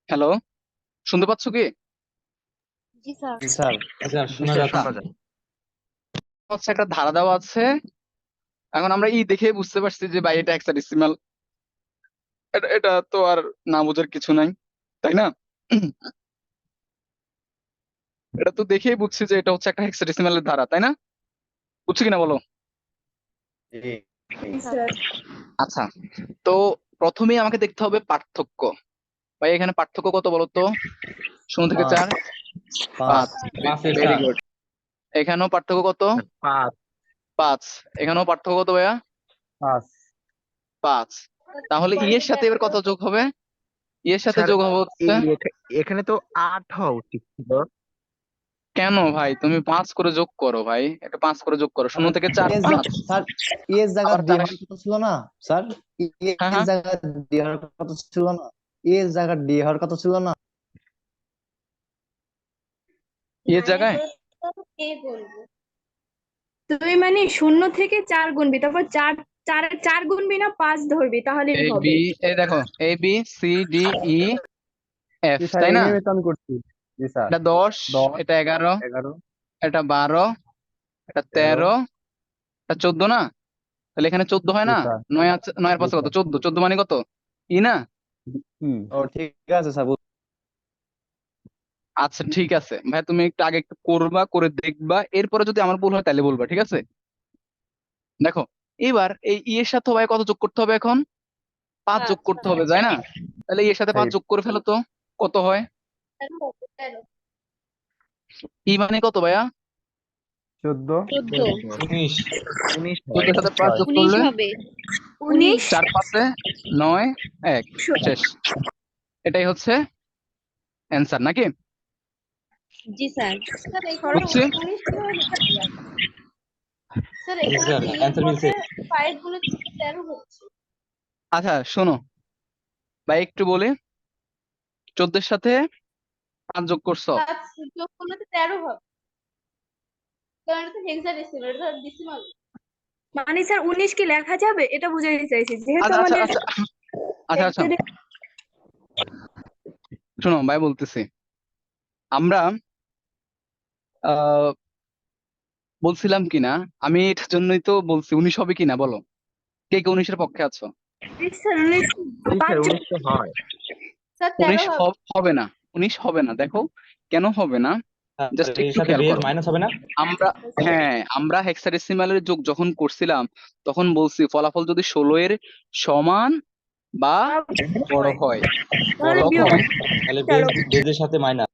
হ্যালো, শুনতে পাচ্ছ কি? জি স্যার। জি স্যার শোনা স্যার, যাচ্ছে। শোনা যায়। হচ্ছে একটা ধারা দেওয়া আছে। এখন আমরা দেখে বুঝতে পারছি যে ভাই এটা হেক্সাডেসিমাল। এটা তো আর না বোঝার কিছু নাই, তাই না? এটা তো দেখেই বুঝছি যে এটা হচ্ছে একটা হেক্সাডেসিমালের ধারা, তাই না? বুঝছো কিনা বলো? জি স্যার আচ্ছা, তো প্রথমেই আমাকে দেখতে হবে পার্থক্য। ভাই এখানে পার্থক্য কত বলো তো? 0 থেকে 4, 5 5 ভেরি স্যার। গুড। এখানেও পার্থক্য কত? 5 5। এখানেও পার্থক্য কত ভাইয়া? 5 5। তাহলে এর সাথে এবার কত যোগ হবে? এর সাথে স্যার, যোগ হবে হচ্ছে, এখানে তো 8 হওয়া উচিত ছিল। কেন ভাই তুমি 5 করে যোগ করো ভাই, একটা 5 করে যোগ করো। 0 থেকে 4, 5, স্যার এর জায়গা আবার দিয়ে 4। হওয়ার কথা ছিল না স্যার? হ্যাঁ এর হ্যাঁ, জায়গা দিয়ে হওয়ার কথা ছিল না? এর জায়গা দিয়ে হওয়ার কথা ছিল না? এর জায়গায় কে বলবো? তুই মানে 0 থেকে 4 গুনবি, তারপর 4 গুনবি না 5 ধরবি, তাহলেই এ হবে। বি, এই দেখো A B C D E F, G sir, তাই না? এইভাবে তো আমি করছি। জি স্যার। এটা 10, 10, এটা 11, 11, এটা 12, এটা 13। 13, এটা 14 না? তাহলে এখানে 14 হয় জি না? স্যার। 9 আছে, 9 এর জি পাশে কত? স্যার। 14, 14 মানে কত? না? কি? ও ঠিক আছে স্যার। আচ্ছা ঠিক আছে ভাই, তুমি একটু আগে একটু করবা, করে দেখবা, এরপরে যদি আমার ভুল হয় তাহলে বলবা, ঠিক আছে? দেখো, এবার এই এর সাথে ভাই কত যোগ করতে হবে এখন? 5 যোগ করতে হবে, তাই না? তাহলে এর সাথে 5 যোগ করে ফেলো তো, কত হয়? 13। মানে কত ভাইয়া? 14। 19। 19 হয়। 14 এর সাথে 5 যোগ 19 করলে হবে। 19। 4 5 9, 1, শেষ। এটাই হচ্ছে অ্যান্সার নাকি? জি স্যার। স্যার এখানে বুঝছি। 19 কিভাবে লেখা যায়? স্যার জি এখানে স্যার, 3 এর অ্যান্সার মিলছে। পরে 5 গুণে 13 হচ্ছে। আচ্ছা শোনো ভাই, একটু বলি, 14 এর সাথে 5 যোগ করছো। 5 যোগ করলে তো 13 হবে। কারণ এটা তো হেক্সাডেসিমাল, এটা ডেসিমাল। মানে স্যার 19 কি লেখা যাবে, এটা বুঝাইতে চাইছি, যেহেতু আচ্ছা আচ্ছা আমাদের আচ্ছা আচ্ছা আচ্ছা, শোনো ভাই বলতেছি, আমরা আহ বলছিলাম কিনা, আমি এটার জন্যই তো বলছি 19 হবে কিনা বলো, কে কে 19 এর পক্ষে আছো? স্যার 19 জি 5 স্যার, 19 তো হয়। স্যার 19 13 হবে। হবে না, 19 হবে না, দেখো কেন হবে না, স্যার জাস্ট এর একটু সাথে খেয়াল বেস করো। মাইনাস হবে না? আমরা, হ্যাঁ আমরা হেক্সাডেসিমালের যোগ যখন করছিলাম তখন বলছি ফলাফল যদি 16 এর সমান বা বড় হয়, তাহলে তখন, বিয়োগ তাহলে চালো। বেজের সাথে মাইনাস।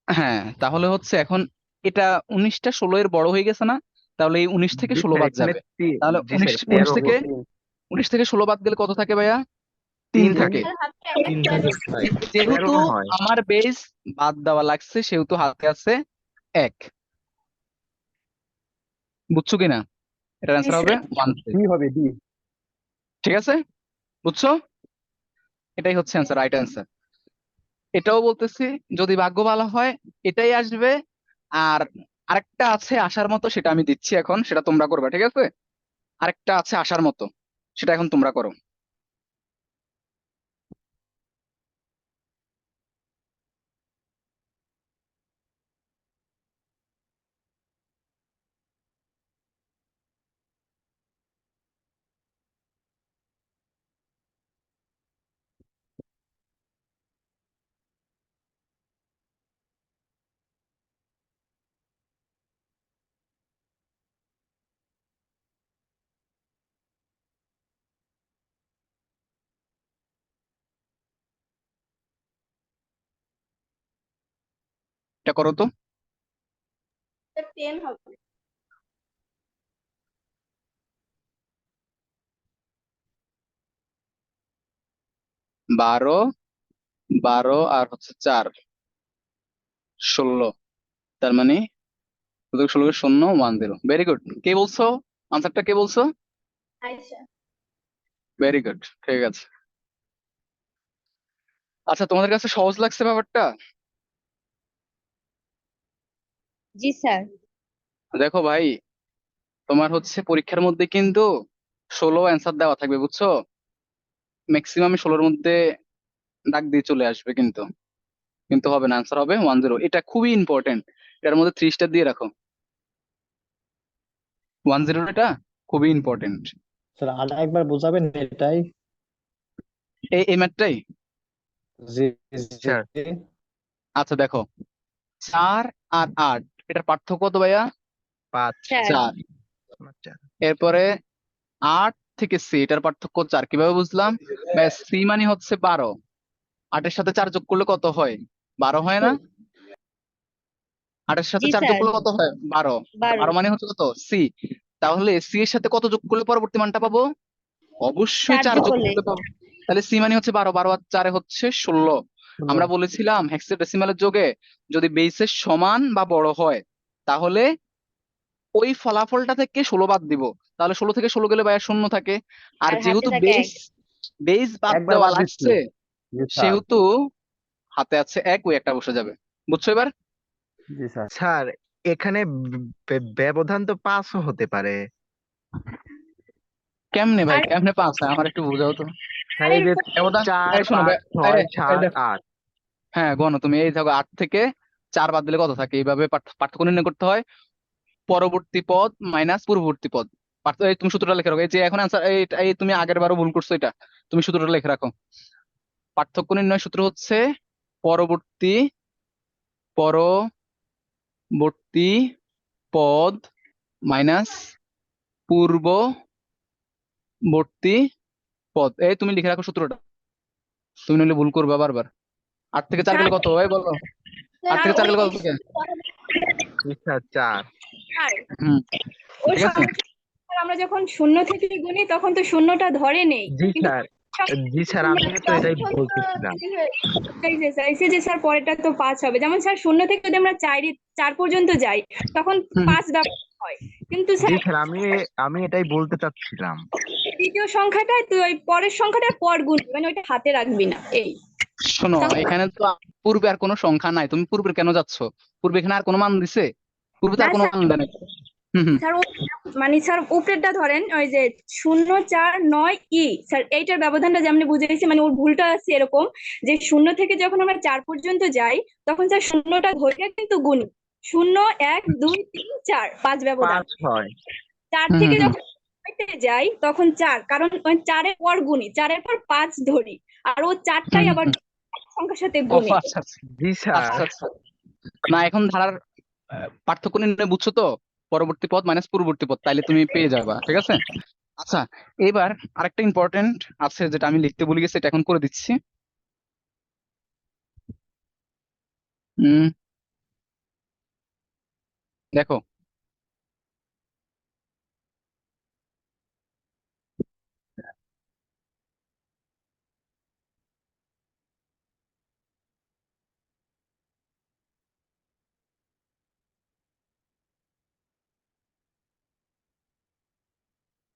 হ্যাঁ তাহলে হচ্ছে এখন এটা 19টা 16 এর বড় হয়ে গেছে না? তাহলে এই 19 থেকে জি 16 স্যার, বাদ এখানে যাবে। তাহলে জি 19 স্যার, 19 13 থেকে হবে। 19 থেকে 16 বাদ গেলে কত থাকে ভাইয়া? 3 3 থাকে। স্যার হাতে একটা 3 তেরো। থাকে ভাই। যেহেতু 13 হয়। আমার বেস বাদ দেওয়া লাগছে সেহেতু হাতে আছে 1। বুঝছো কিনা? এটার অ্যান্সার হবে 1। ডি হবে, ডি। ঠিক আছে, বুঝছো? এটাই হচ্ছে অ্যান্সার, রাইট অ্যান্সার। এটাও বলতেছি যদি ভাগ্য ভালো হয় এটাই আসবে। আর আরেকটা আছে আসার মতো, সেটা আমি দিচ্ছি এখন, সেটা তোমরা করবে, ঠিক আছে? আরেকটা আছে আসার মতো, সেটা এখন তোমরা করো। এটা করো তো। স্যার 10 হবে। 12, 12 আর হচ্ছে 4, 16। তার মানে 16 কে 0 1 0। Very good. কে বলছো আনসারটা, কে বলছো? আয়শা। ভেরি গুড, ঠিক আছে। আচ্ছা তোমাদের কাছে সহজ লাগছে ব্যাপারটা? জি স্যার। দেখো ভাই, তোমার হচ্ছে পরীক্ষার মধ্যে কিন্তু 16 অ্যান্সার দেওয়া থাকবে, বুঝছো? ম্যাক্সিমাম 16-র মধ্যে ডাক দিয়ে চলে আসবে, কিন্তু কিন্তু হবে না, অ্যান্সার হবে 10। এটা খুবই ইম্পর্টেন্ট, এটার মধ্যে 3 স্টার দিয়ে রাখো। 10 এটা খুবই ইম্পর্টেন্ট, স্যার আর একবার বোঝাবেন এটাই? এই ম্যাথটাই। জি জি জি স্যার। আচ্ছা দেখো, 4 আর 8 এটার পার্থক্য কত ভাইয়া? 5 চার 4। 4 এরপরে 8 থেকে সি, এটার পার্থক্য 4। কিভাবে বুঝলাম? ব্যাস, সি মানে হচ্ছে 12, 8-এর সাথে 4 যোগ করলে কত হয়? 12 হয় না? 8-এর সাথে জি 4 যোগ স্যার করলে কত হয়? 12। 12 12 মানে হচ্ছে কত? সি। তাহলে সি এর সাথে কত যোগ করলে পরবর্তী মানটা পাবো? অবশ্যই 4 4 যোগ যোগ করলে করতে পাবো। তাহলে সি মানে হচ্ছে 12, 12 আর 4 হচ্ছে 16। আমরা বলেছিলাম হেক্সাডেসিমালের যোগে যদি বেসের সমান বা বড় হয়, তাহলে ওই ফলাফলটা থেকে 16 বাদ দিব। তাহলে 16 থেকে 16 গেলে বাইরে শূন্য থাকে। আর আর হাতে যেহেতু থাকে 1। বেস বাদ একবার দেওয়া বাদ দিচ্ছি। লাগছে, জি স্যার। সেহেতু হাতে আছে 1, ওই একটা বসে যাবে। বুঝছো এবার? জি স্যার। স্যার এখানে ব্যবধান তো 5 হতে পারে। কেমনে ভাই, আর কেমনে 5 হয় আমার একটু বোঝাও তো। স্যার এই যে ব্যবধান, 4 এই শোনো 5 6 এই 7 দেখো, 8। হ্যাঁ গণ, তুমি এই দেখো 8 থেকে 4 বাদ দিলে কত থাকে, এইভাবে পার্থক্য নির্ণয় করতে হয়। পরবর্তী পদ মাইনাস পূর্ববর্তী পদ। এই তুমি সূত্রটা লিখে রাখো, এই যে এখন আনসার, এই তুমি আগের বারও ভুল করছো, এটা তুমি সূত্রটা লিখে রাখো। পার্থক্য নির্ণয় সূত্র হচ্ছে পরবর্তী পরবর্তী পদ মাইনাস পূর্ববর্তী পদ। এই তুমি লিখে রাখো সূত্রটা, তুমি নইলে ভুল করবে বারবার। 8 থেকে 4 গেলে কত হয় বলো? 8 স্যার থেকে 4 ওই গেলে কত থাকে? জি স্যার 4। হুম, ওই ঠিক আছে। সংখ্যা আমরা যখন শূন্য থেকে গুনি তখন তো শূন্যটা ধরে নেই, জি কিন্তু স্যার। জি স্যার আমিও তো এটাই বলতেছিলাম। চাইছে যে স্যার পরেরটা তো 5 হবে। যেমন স্যার শূন্য থেকে যদি আমরা 4 পর্যন্ত যাই তখন হুম, 5 ব্যবহার হয়, কিন্তু জি স্যার স্যার আমি এটাই বলতে চাচ্ছিলাম। তৃতীয় সংখ্যাটা তুই ওই পরের সংখ্যাটার পর গুনবি, মানে ওইটা হাতে রাখবি না। এই শোনো, তখন এখানে তো পূর্বে আর কোনো সংখ্যা নাই, তুমি পূর্বে কেন যাচ্ছ? পূর্বে এখানে আর কোনো মান দিছে? পূর্বে তো না আর কোনো স্যার, মান দেয় নাই। হুম হুম। স্যার মানে স্যার উপরেরটা ধরেন ওই যে 0 4 9 স্যার এইটার ব্যবধানটা যেমন বুঝেছি, মানে ওর ভুলটা আছে এরকম যে শূন্য থেকে যখন আমরা 4 পর্যন্ত যাই তখন স্যার শূন্যটা ধরে কিন্তু গুনি 0 1 2 3 4 5 ব্যবধান। 5 হয়। 4 হুম থেকে হুম হুম। যখন 6 এ যাই তখন 4, কারণ ওই 4 এর পর গুনি, 4 এর পর 5 ধরি, আর ও 4টাই হুম আবার হুম। সংখ্যার সাথে ও গুনি। আচ্ছা আচ্ছা জি স্যার। আচ্ছা আচ্ছা। না, এখন ধারার পার্থক্য নির্ণয় বুঝছো তো? পরবর্তী পদ মাইনাস পূর্ববর্তী পদ, তাইলে তুমি পেয়ে যাবা, ঠিক আছে। আচ্ছা, এবার আরেকটা ইম্পর্টেন্ট আছে যেটা আমি লিখতে ভুলে গেছি, এটা এখন করে দিচ্ছি। দেখো,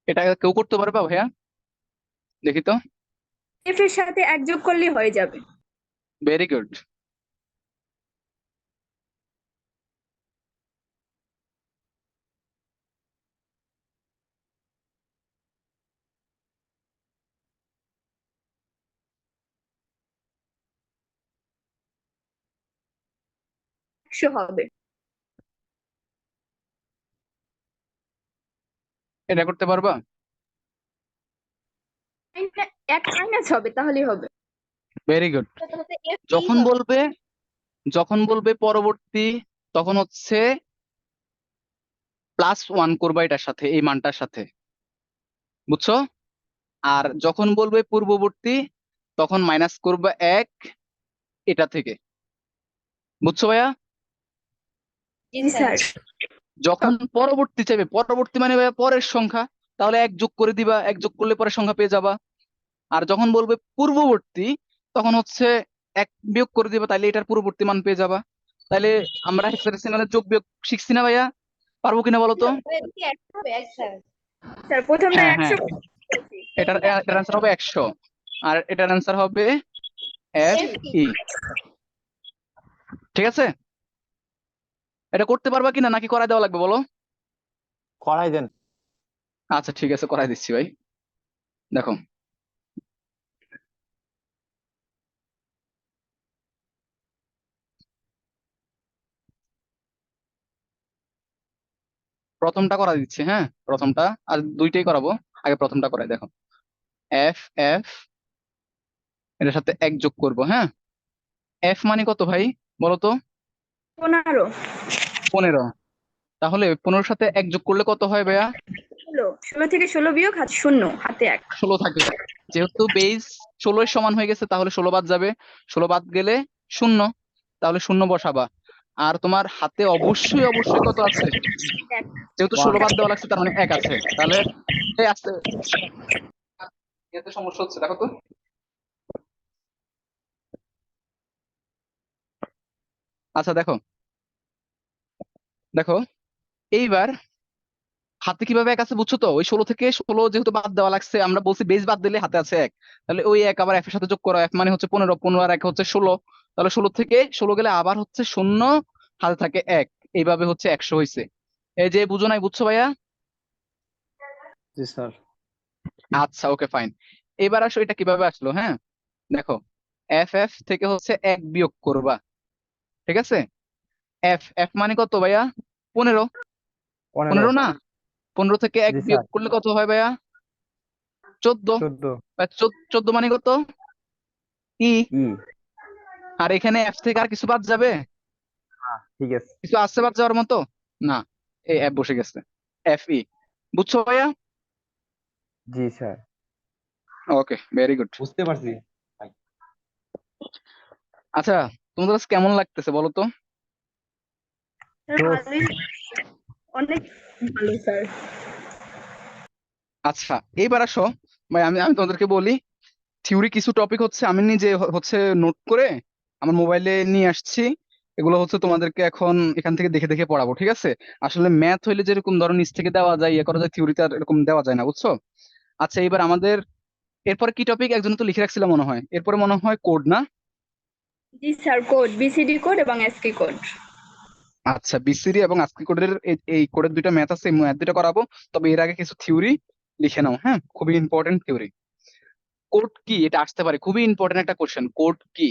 এটা কেউ করতে পারবা ভাইয়া? দেখি তো। এফ এর সাথে 1 যোগ করলেই হয়ে যাবে। Very good. একশো হবে। এটা করতে পারবা? এক মাইনাস হবে, তাহলেই হবে। Very good. তাহলে F এই যখন হবে। বলবে যখন বলবে পরবর্তী, তখন হচ্ছে +1 করবা এটার সাথে, এই মানটার সাথে, বুঝছো? আর যখন বলবে পূর্ববর্তী, তখন মাইনাস করবা 1 এটা থেকে, বুঝছো ভাইয়া? জি জি স্যার। স্যার। যখন পরবর্তী চাইবে, পরবর্তী মানে ভাইয়া পরের সংখ্যা, তাহলে 1 যোগ করে দিবা, 1 যোগ করলে পরের সংখ্যা পেয়ে যাবা। আর যখন বলবে পূর্ববর্তী, তখন হচ্ছে 1 বিয়োগ করে দিবা, তাইলে এটার পূর্ববর্তী মান পেয়ে যাবা। তাইলে আমরা হেক্সাডেসিমালের যোগ বিয়োগ শিখছি না ভাইয়া? পারবো কিনা বলো তো? এদিকে 1 হবে 1 স্যার। স্যার প্রথমটা হ্যাঁ 100 হ্যাঁ, এটার অ্যান্সার হবে 100, আর এটার অ্যান্সার হবে এফ F ই। ঠিক আছে, এটা করতে পারবা কিনা নাকি করাই দেওয়া লাগবে বলো? করাই দেন। আচ্ছা ঠিক আছে, করাই দিচ্ছি ভাই। দেখো, প্রথমটা করা দিচ্ছি, হ্যাঁ প্রথমটা, আর দুইটাই করাবো। আগে প্রথমটা করাই, দেখো এফ এফ এটার সাথে এক যোগ করব, হ্যাঁ। এফ মানে কত ভাই বলো তো? 15 15। তাহলে 15 সাথে এক যোগ করলে কত হয় ভাইয়া? 16 থেকে 16 বিয়োগ হাতে 0 হাতে 1। 16 থাকে। যেহেতু বেস 16 এর সমান হয়ে গেছে, তাহলে 16 বাদ যাবে, 16 বাদ গেলে 0, তাহলে 0 বসাবা। আর তোমার হাতে অবশ্যই অবশ্যই কত আছে? 1 যেহেতু 16 বাদ দেওয়া লাগছে, তার মানে 1 আছে। তাহলে এই আসতে এতে সমস্যা হচ্ছে, দেখো তো। আচ্ছা দেখো, দেখো এইবার হাতে কিভাবে 1 আছে বুঝছো তো? ওই 16 থেকে 16 যেহেতু বাদ দেওয়া লাগছে, আমরা বলছি বেস বাদ দিলে হাতে আছে 1, তাহলে ওই 1 আবার এফ এর সাথে যোগ করো। এফ মানে হচ্ছে 15, 15 আর 1 হচ্ছে 16। তাহলে 16 থেকে 16 গেলে আবার হচ্ছে 0, হাতে থাকে 1, এইভাবে হচ্ছে 100 হয়েছে। এই যে বুঝো নাই, বুঝছো ভাইয়া? জি স্যার। আচ্ছা ওকে ফাইন। এবার আসো এটা কিভাবে আসলো, হ্যাঁ দেখো, এফ এফ থেকে হচ্ছে 1 বিয়োগ করবা, ঠিক আছে। এফ এফ মানে কত ভাইয়া? 15। 15। 15 না? 15 থেকে 1 জি বিয়োগ স্যার। করলে কত হয় ভাইয়া? 14। 14। 14 মানে কত? ই। ই। আর এখানে এফ থেকে আর কিছু বাদ যাবে? ঠিক আছে। কিছু আছে বাদ যাওয়ার মতো? না, এই অ্যাপ বসে গেছে, এফ ই। বুঝছো ভাইয়া? জি স্যার। ওকে, ভেরি গুড। বুঝতে পারছি। আচ্ছা, তোমাদের কাছে কেমন লাগতেছে বলো তো? জোস। ভালোই, অনেক ভালো স্যার। আচ্ছা এইবার আসো ভাই, আমি আমি তোমাদেরকে বলি, থিওরি কিছু টপিক হচ্ছে আমি নিজে হচ্ছে নোট করে আমার মোবাইলে নিয়ে আসছি। এগুলো হচ্ছে তোমাদেরকে এখন এখান থেকে দেখে দেখে পড়াবো, ঠিক আছে? আসলে ম্যাথ হইলে যেরকম ধরো নিচ থেকে দেওয়া যায়, ইয়ে করা যায়, থিওরিতে আর এরকম দেওয়া যায় না, বুঝছো? আচ্ছা এবার আমাদের এরপরে কি টপিক একজন তো লিখে রাখছিলাম মনে হয়, এরপরে মনে হয় কোড না? জি স্যার, কোড, বিসিডি কোড এবং এসকি কোড। আচ্ছা, বিসিডি এবং আস্কি কোডের এই কোডের দুইটা ম্যাথ আছে, এই ম্যাথ দুইটা করাবো। তবে এর আগে কিছু থিওরি লিখে নাও, হ্যাঁ, খুবই ইম্পর্টেন্ট থিওরি। কোড কি এটা আসতে পারে, খুবই ইম্পর্টেন্ট একটা কোশ্চেন, কোড কি?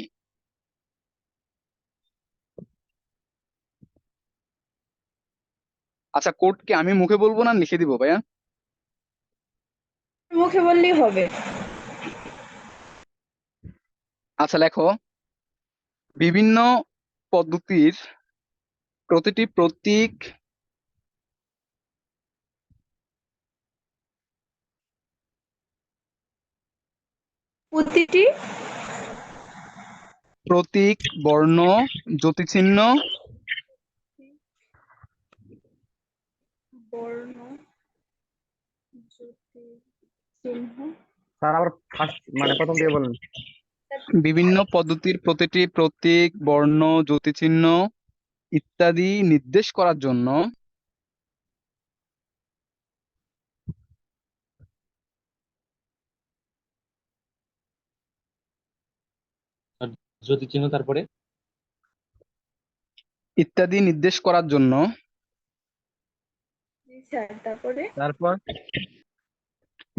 আচ্ছা কোড কি আমি মুখে বলবো না লিখে দিব ভাইয়া? মুখে বললেই হবে। আচ্ছা লেখো, বিভিন্ন পদ্ধতির প্রতিটি প্রতীক প্রতিটি প্রতীক বর্ণ জ্যোতিচিহ্ন বর্ণ জ্যোতি চিহ্ন। স্যার আবার ফার্স্ট মানে প্রথম থেকে বলেন। বিভিন্ন পদ্ধতির প্রতিটি প্রতীক বর্ণ জ্যোতিচিহ্ন ইত্যাদি নির্দেশ করার জন্য আর জ্যোতি চিহ্ন তারপরে ইত্যাদি নির্দেশ করার জন্য জি স্যার, তারপরে তারপর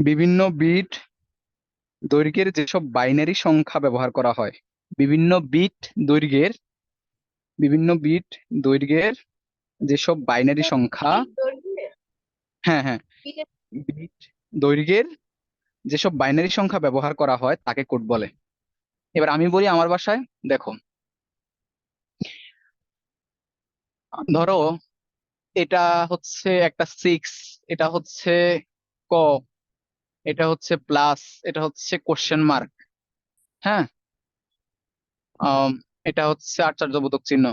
বিভিন্ন বিট দৈর্ঘ্যের যেসব বাইনারি সংখ্যা ব্যবহার করা হয়, বিভিন্ন বিট দৈর্ঘ্যের বিভিন্ন বিট দৈর্ঘ্যের যেসব বাইনারি সংখ্যা, হ্যাঁ হ্যাঁ, বিট দৈর্ঘ্যের যেসব বাইনারি সংখ্যা ব্যবহার করা হয় তাকে কোড বলে। এবার আমি বলি আমার ভাষায়, দেখো ধরো এটা হচ্ছে একটা 6, এটা হচ্ছে ক, এটা হচ্ছে প্লাস, এটা হচ্ছে কোশ্চেন মার্ক, হ্যাঁ, আম, এটা হচ্ছে আশ্চর্যবোধক চিহ্ন।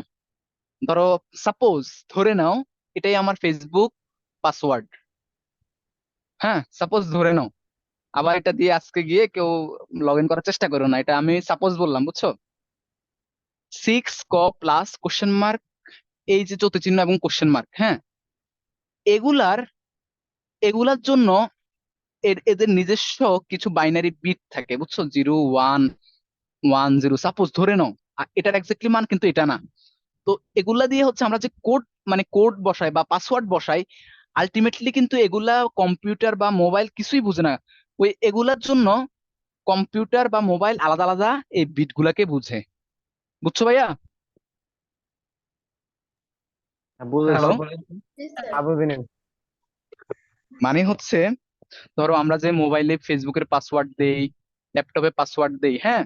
ধরো সাপোজ ধরে নাও এটাই আমার ফেসবুক পাসওয়ার্ড, হ্যাঁ সাপোজ ধরে নাও। আবার এটা দিয়ে আজকে গিয়ে কেউ লগ ইন করার চেষ্টা করো না, এটা আমি সাপোজ বললাম, বুঝছো? 6 ক প্লাস কোশ্চেন মার্ক, এই যে জ্যোতি চিহ্ন এবং কোশ্চেন মার্ক, হ্যাঁ, এগুলার এগুলার জন্য এদের নিজস্ব কিছু বাইনারি বিট থাকে, বুঝছো? 0 1 1 0 সাপোজ ধরে নাও, এটার এক্স্যাক্টলি মান কিন্তু এটা না। তো এগুলা দিয়ে হচ্ছে আমরা যে কোড মানে কোড বসাই বা পাসওয়ার্ড বসাই, আলটিমেটলি কিন্তু এগুলা কম্পিউটার বা মোবাইল কিছুই বুঝে না। ওই এগুলার জন্য কম্পিউটার বা মোবাইল আলাদা আলাদা এই বিট গুলাকে বুঝে। বুঝছো ভাইয়া? বুঝেছি। হ্যালো। জি স্যার। আবু বিনিন। মানে হচ্ছে ধরো আমরা যে মোবাইলে ফেসবুকের পাসওয়ার্ড দেই, ল্যাপটপে পাসওয়ার্ড দেই, হ্যাঁ,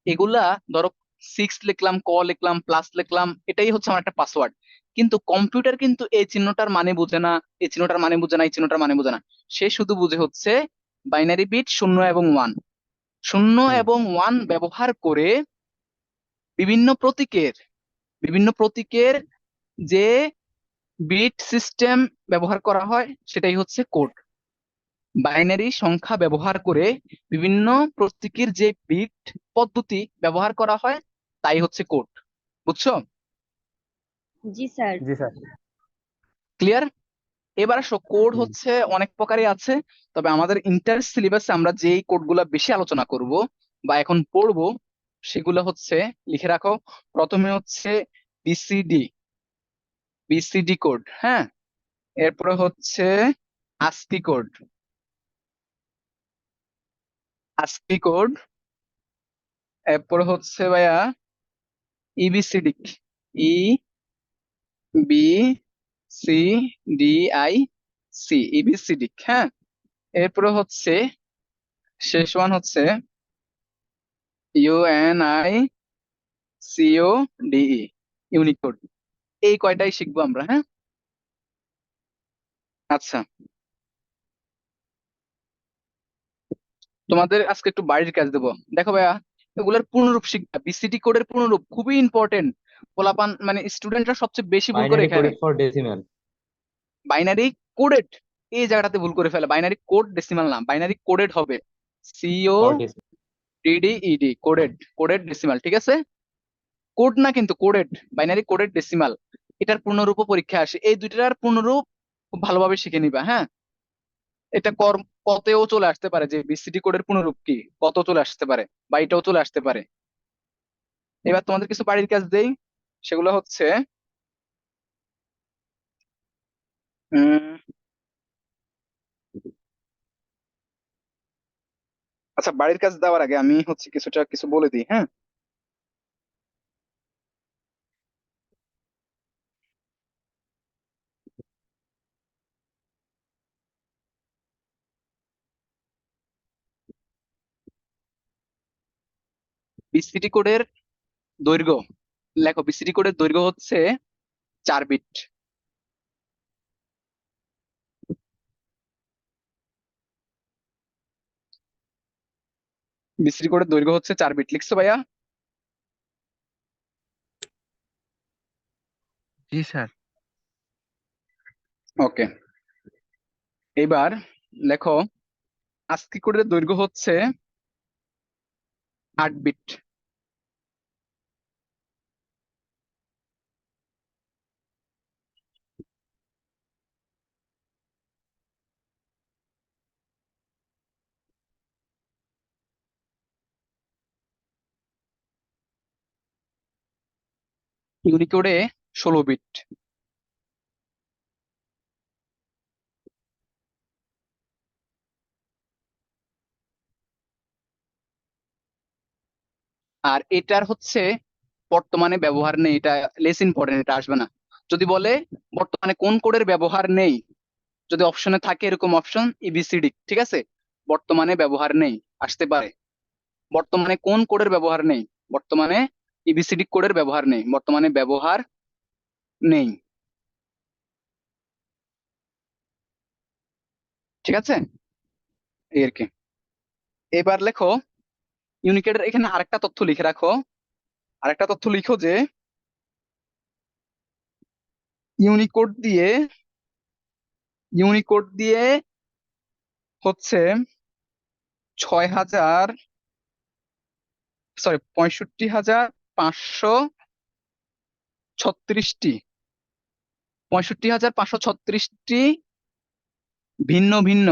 এগুলা ধরো 6 লিখলাম, লিখলাম, প্লাস লিখলাম, এটাই হচ্ছে আমার একটা পাসওয়ার্ড। কিন্তু কম্পিউটার কিন্তু এই চিহ্নটার মানে বুঝে না, এই চিহ্নটার মানে বুঝে না, এই চিহ্নটার মানে বুঝে না। সে শুধু বুঝে হচ্ছে বাইনারি বিট 0 এবং 1। 0 হুম। এবং 1 ব্যবহার করে বিভিন্ন প্রতীকের বিভিন্ন প্রতীকের যে বিট সিস্টেম ব্যবহার করা হয় সেটাই হচ্ছে কোড। বাইনারি সংখ্যা ব্যবহার করে বিভিন্ন প্রতীকের যে বিট পদ্ধতি ব্যবহার করা হয় তাই হচ্ছে কোড। বুঝছো? জি স্যার। জি স্যার। ক্লিয়ার? এবার আসো, কোড হুম। হচ্ছে অনেক প্রকারই আছে, তবে আমাদের ইন্টার সিলেবাসে আমরা যেই কোডগুলা বেশি আলোচনা করব বা এখন পড়বো সেগুলো হচ্ছে, লিখে রাখো, প্রথমে হচ্ছে বিসিডি, বিসিডি কোড, হ্যাঁ। এরপরে হচ্ছে আস্কি কোড, আস্কি কোড। এরপরে হচ্ছে ভাইয়া EBCDIC, E B C D I C, EBCDIC, হ্যাঁ। এরপরে হচ্ছে শেষ ওয়ান হচ্ছে ইউএনআই সিও ডিই, ইউনিকোড। এই কয়টাই শিখবো আমরা, হ্যাঁ। আচ্ছা, তোমাদের আজকে একটু বাড়ির কাজ দেবো। দেখো ভাইয়া, এগুলোর পূর্ণরূপ শিখবা, বিসিডি কোডের পূর্ণরূপ খুবই ইম্পর্টেন্ট। পোলাপান মানে স্টুডেন্টরা সবচেয়ে বেশি ভুল করে বাইনারি এখানে। Coded for decimal. Binary coded, এই জায়গাটাতে ভুল করে ফেলে। বাইনারি কোড ডেসিমাল না, বাইনারি কোডেড হবে, সিও ফর ডেসিমাল। ডিডিইডি, কোডেড, কোডেড ডেসিমাল, ঠিক আছে? কোড না কিন্তু কোডেড, বাইনারি কোডেড ডেসিমাল। এটার পূর্ণরূপ পরীক্ষা আসে, এই দুইটার পূর্ণরূপ খুব ভালোভাবে শিখে নিবা, হ্যাঁ। এটা কতেও চলে আসতে পারে যে বিসিডি কোডের পূর্ণরূপ কি, কত চলে আসতে পারে, বা এটাও চলে আসতে পারে। এবার তোমাদের কিছু বাড়ির কাজ দেই, সেগুলো হচ্ছে উম আচ্ছা, বাড়ির কাজ দেওয়ার আগে আমি হচ্ছে কিছু বলে দিই, হ্যাঁ। বিসিডি কোডের দৈর্ঘ্য, লেখো, বিসিডি কোডের দৈর্ঘ্য হচ্ছে 4 বিট। বিসিডি কোডের দৈর্ঘ্য হচ্ছে 4 বিট, লিখছো ভাইয়া? জি স্যার। ওকে। এবার লেখো, আস্কি কোডের দৈর্ঘ্য হচ্ছে 8 বিট। ইউনিকোডে 16 বিট। আর এটার হচ্ছে বর্তমানে ব্যবহার নেই, এটা লেস ইম্পর্টেন্ট, এটা আসবে না। যদি বলে বর্তমানে কোন কোডের ব্যবহার নেই, যদি অপশনে থাকে এরকম অপশন এবিসিডি, ঠিক আছে, বর্তমানে ব্যবহার নেই আসতে পারে। বর্তমানে কোন কোডের ব্যবহার নেই, বর্তমানে এবিসিডি কোডের ব্যবহার নেই, বর্তমানে ব্যবহার নেই, ঠিক আছে, এই আর কি। এবার লেখো, ইউনিকোডের এখানে আরেকটা তথ্য লিখে রাখো, আরেকটা তথ্য লিখো যে ইউনিকোড দিয়ে ইউনিকোড দিয়ে হচ্ছে 65,536টি, 65,536টি ভিন্ন ভিন্ন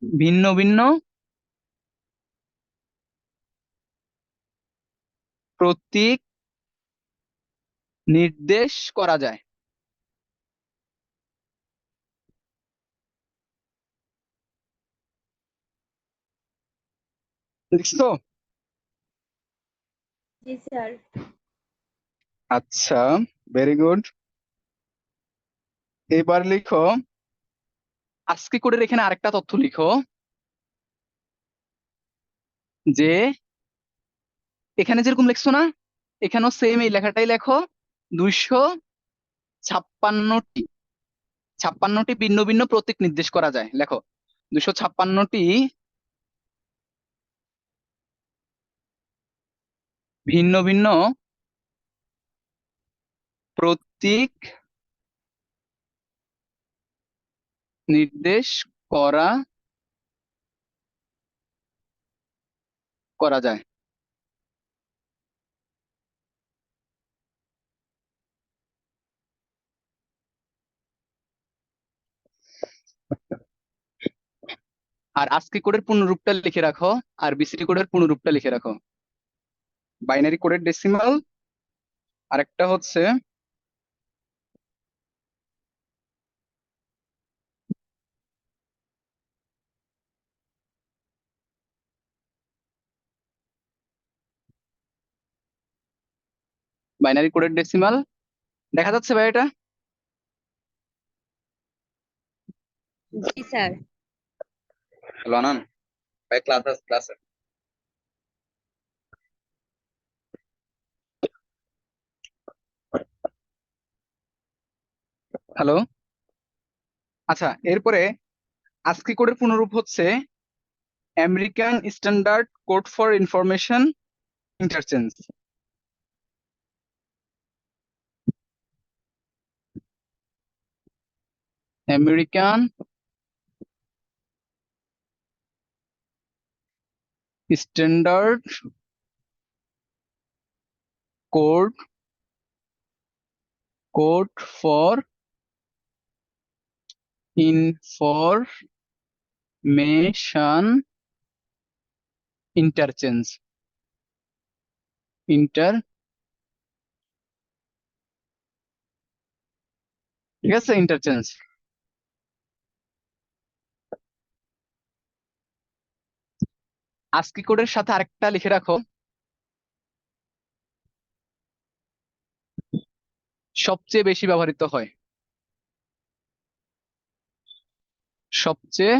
ভিন্ন ভিন্ন প্রতীক নির্দেশ করা যায়। লিখছো? জি স্যার। আচ্ছা, ভেরি গুড। এবার লিখো আজকে কোডের এখানে আরেকটা তথ্য লিখো যে এখানে যেরকম লিখছো না, এখানেও সেম এই লেখাটাই লেখো। 256টি 56টি ভিন্ন ভিন্ন প্রতীক নির্দেশ করা যায়, লেখো 256টি ভিন্ন ভিন্ন প্রতীক নির্দেশ করা করা যায়। আর আজকে কোডের পূর্ণরূপটা লিখে রাখো, আর বিসিটি কোডের পূর্ণরূপটা লিখে রাখো। বাইনারি কোডের ডেসিমাল, আরেকটা হচ্ছে বাইনারি কোডের ডেসিমাল। দেখা যাচ্ছে ভাই এটা? জি স্যার। হ্যালো আনান ভাই, ক্লাসে হ্যালো। আচ্ছা, এরপরে আজকে কোডের পূর্ণরূপ হচ্ছে American standard code for information interchange. American standard code for information interchange ঠিক আছে, ইন্টারচেঞ্জ। আজকি কোডের সাথে আরেকটা লিখে রাখো, সবচেয়ে বেশি ব্যবহৃত হয়। সবচেয়ে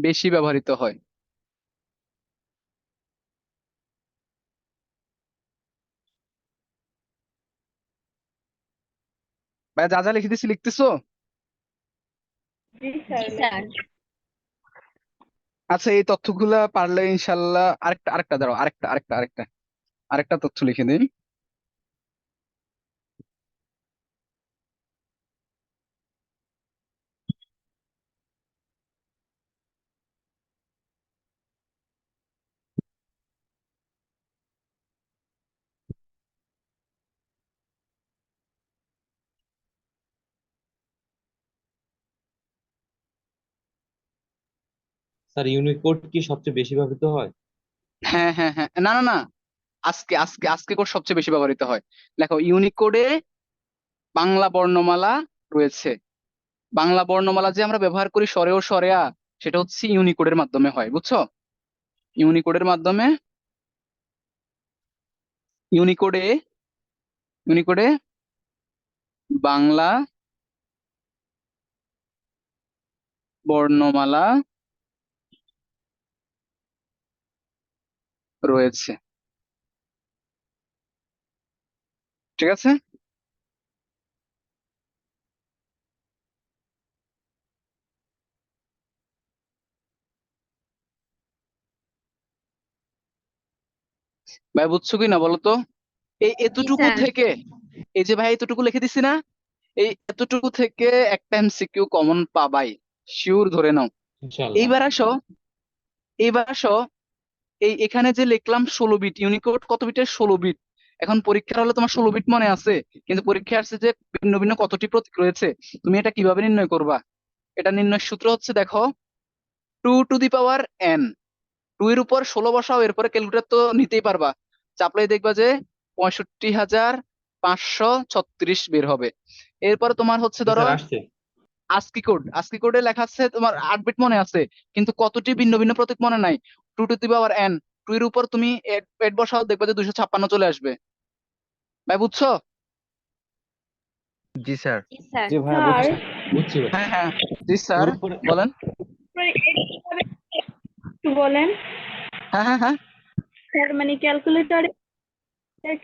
বেশি ব্যবহৃত হয়। ভাই যা যা লিখে দিচ্ছি লিখতেছো? জি স্যার। আচ্ছা, এই তথ্যগুলা পারলে ইনশাল্লাহ আরেকটা আরেকটা দাঁড়াও, আরেকটা তথ্য লিখে দিন। স্যার ইউনিকোড কি সবচেয়ে বেশি ব্যবহৃত হয়? হ্যাঁ হ্যাঁ হ্যাঁ, না না না, আজকে কোড সবচেয়ে বেশি ব্যবহৃত হয়। দেখো ইউনিকোডে বাংলা বর্ণমালা রয়েছে। বাংলা বর্ণমালা যে আমরা ব্যবহার করি স্বরে ও স্বরেয়া, সেটা হচ্ছে ইউনিকোডের মাধ্যমে হয়, বুঝছো? ইউনিকোডের মাধ্যমে ইউনিকোডে ইউনিকোডে বাংলা বর্ণমালা রয়েছে, ঠিক আছে? ভাই বুঝছো কি না বলো তো? এই জি এতটুকু স্যার। থেকে, এই যে ভাই এতটুকু লিখে দিছি না, এই এতটুকু থেকে একটা এমসিকিউ কমন পাবাই, শিওর ধরে নাও। ইনশাআল্লাহ। এইবার আসো, এইবার আসো, এই এখানে যে লিখলাম 16 বিট, ইউনিকোড কত বিটের? 16 বিট। এখন পরীক্ষার হলে তোমার 16 বিট মনে আছে, কিন্তু পরীক্ষায় আসছে যে ভিন্ন ভিন্ন কতটি প্রতীক রয়েছে। তুমি এটা কিভাবে নির্ণয় করবা? এটা নির্ণয়ের সূত্র হচ্ছে, দেখো 2 টু দি পাওয়ার n, 2 এর উপর 16 বসাও, এরপরে ক্যালকুলেটর তো নিতেই পারবা, চাপলেই দেখবা যে 65,536 বের হবে। এরপরে তোমার হচ্ছে জি ধরো স্যার, আসছে। আস্কি কোডে লেখা আছে তোমার 8 বিট মনে আছে, কিন্তু কতটি ভিন্ন ভিন্ন প্রতীক মনে নাই। 2 টু দি পাওয়ার n, 2 এর উপর তুমি 8 বসাও, দেখবে যে 256 চলে আসবে। ভাই বুঝছো? জি স্যার। জি স্যার। জি ভাইয়া স্যার বুঝছি। বুঝছি ভাই। হ্যাঁ হ্যাঁ, জি স্যার, এর উপরে বলেন। একটু বলেন হ্যাঁ হ্যাঁ হ্যাঁ, স্যার, মানে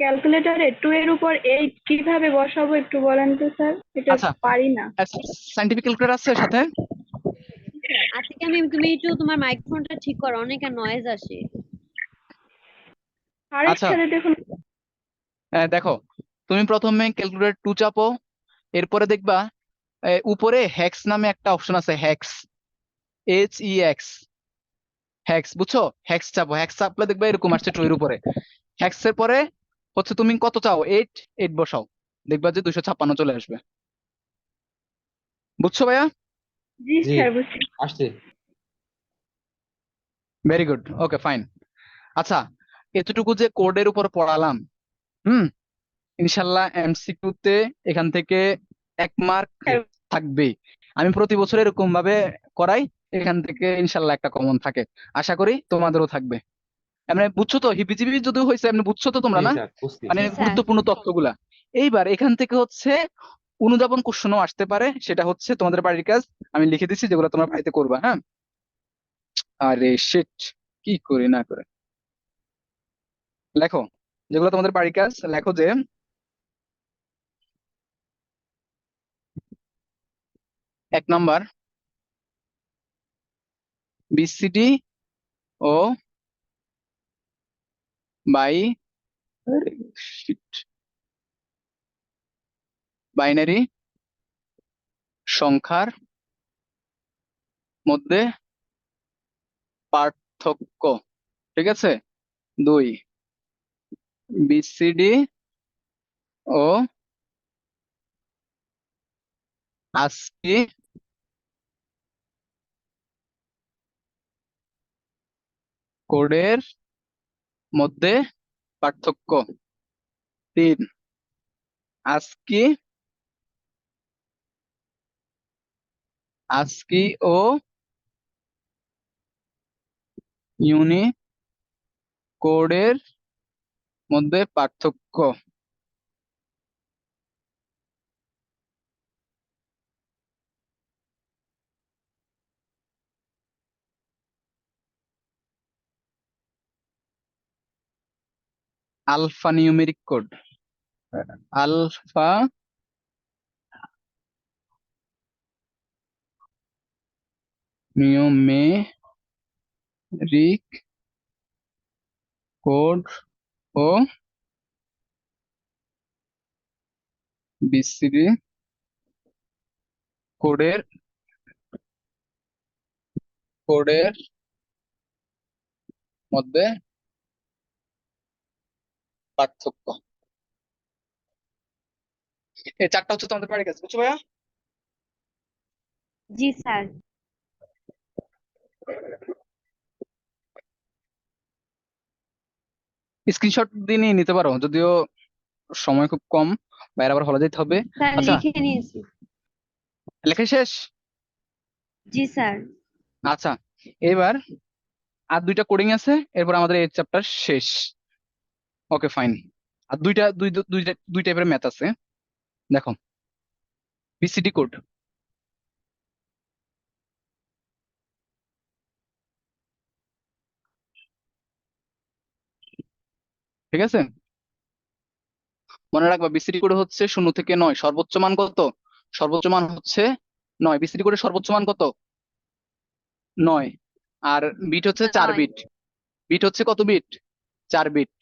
ক্যালকুলেটরে 2 এর উপর 8 কিভাবে বসাবো একটু বলেন তো স্যার, এটা আচ্ছা, পারি না। সাইন্টিফিক ক্যালকুলেটর আছে সাথে? আচ্ছা কেন তুমি একটু তোমার মাইক্রোফোনটা ঠিক করো, অনেক নয়েজ আসে। আরেক আচ্ছা, সাথে দেখুন। দেখো, তুমি প্রথমে ক্যালকুলেটর 2 চাপো, এরপরে দেখবা উপরে হ্যাক্স নামে একটা অপশন আছে, হ্যাক্স, HEX, হ্যাক্স, বুঝছো? হ্যাক্স চাপো, হ্যাক্স চাপলে দেখবে এরকম আসছে 2 এর উপরে। হ্যাক্স এর পরে হচ্ছে তুমি কত চাও, 8 বসাও, দেখবা যে 256 চলে আসবে। বুঝছো ভাইয়া? জি জি স্যার, বুঝছি। আসছে। Very good, okay fine. আচ্ছা, এতটুকু যে কোডের উপর পড়ালাম, হুম, ইনশাল্লাহ MCQ তে এখান থেকে 1 মার্ক স্যার, থাকবেই। আমি প্রতি বছর এরকম ভাবে করাই, এখান থেকে ইনশাল্লাহ একটা কমন থাকে, আশা করি তোমাদেরও থাকবে। এমনি বুঝছো তো, হিবিজিবি যদিও হয়েছে, এমনি বুঝছো তো তোমরা জি না, স্যার বুঝছি। মানে জি স্যার। গুরুত্বপূর্ণ তথ্যগুলা। এইবার এখান থেকে হচ্ছে অনুধাবন কোশ্চেনও আসতে পারে, সেটা হচ্ছে তোমাদের বাড়ির কাজ আমি লিখে দিচ্ছি, যেগুলো তোমরা বাড়িতে করবা। হ্যাঁ, আরে শিট, কি করি না করে, লেখো যেগুলো তোমাদের বাড়ির কাজ, লেখো যে 1 নাম্বার BCD ও বাই বাইনারি সংখ্যার মধ্যে পার্থক্য। ঠিক আছে? 2, BCD ও ASCII কোডের মধ্যে পার্থক্য। 3, ASCII ও ইউনিকোডের মধ্যে পার্থক্য। Alphanumeric code, alphanumeric code ও BCD কোডের মধ্যে পার্থক্য। এই 4টা হচ্ছে তোমাদের বাড়ির কাজ, বুঝছো ভাইয়া? জি স্যার। স্ক্রিনশট দিয়ে নিয়ে নিতে পারো, যদিও সময় খুব কম, বাইরে আবার হলে যেতে হবে। স্যার আচ্ছা, লিখে নিয়েছি। লেখা শেষ? জি স্যার। আচ্ছা, এবার আর 2টা কোডিং আছে, এরপর আমাদের এই চ্যাপ্টার শেষ। Okay fine. আর দুই টাইপের ম্যাথ আছে, দেখো। BCD কোড, ঠিক আছে? মনে রাখবা BCD কোড হচ্ছে 0 থেকে 9, সর্বোচ্চ মান কত? সর্বোচ্চ মান হচ্ছে 9। BCD কোডের সর্বোচ্চ মান কত? 9। আর বিট হচ্ছে 4 নয়। বিট। বিট হচ্ছে কত বিট? 4 বিট।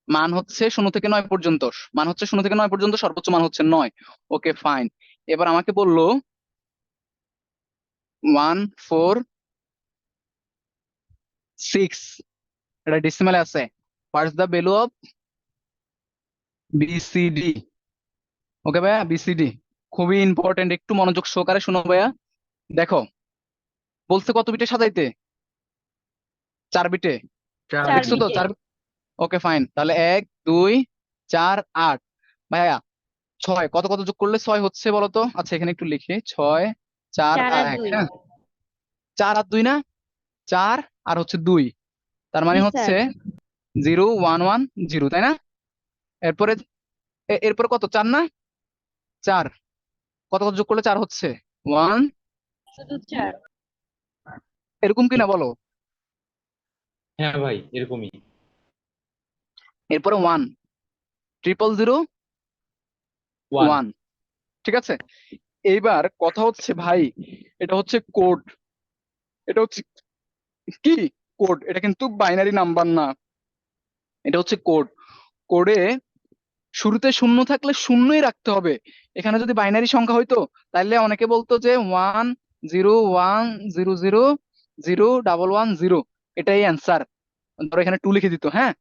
মান হচ্ছে 0 থেকে 9 পর্যন্ত, মান হচ্ছে 0 থেকে 9 পর্যন্ত, সর্বোচ্চ মান হচ্ছে 9। Okay fine. এবার আমাকে বললো 146, এটা ডেসিমালে আছে, what's the value of BCD? ওকে ভাইয়া, BCD খুবই ইম্পর্টেন্ট, একটু মনোযোগ সহকারে শোনো ভাইয়া। দেখো, বলছে কত বিটে সাজাইতে? 4 বিটে। 4 4 দেখছো তো বিটে। 4? ওকে ফাইন, তাহলে 1 2 4 8। ভাইয়া 6, কত কত যোগ করলে 6 হচ্ছে বলো তো? আচ্ছা, এখানে একটু লিখি, 6 4 4 আর আর 1, 2 হ্যাঁ 4 আর 2 না, 4 আর হচ্ছে 2, তার মানে জি হচ্ছে স্যার 0 1 1 0, তাই না? এরপরে এরপরে কত, 4 না, 4 কত কত যোগ করলে 4 হচ্ছে 1, শুধু 4 এরকম কিনা বলো? হ্যাঁ ভাই এরকমই। এরপরে 1 000 ওয়ান 1, ঠিক আছে। এইবার কথা হচ্ছে ভাই, এটা হচ্ছে কোড, এটা হচ্ছে কি কোড, এটা কিন্তু বাইনারি নাম্বার না, এটা হচ্ছে কোড। কোডে শুরুতে শূন্য থাকলে শূন্যই রাখতে হবে। এখানে যদি বাইনারি সংখ্যা হইতো তাহলে অনেকে বলতো যে 1 0 1 0 0 0 1 1 0, এটাই অ্যান্সার, ধরো এখানে 2 লিখে দিত, হ্যাঁ।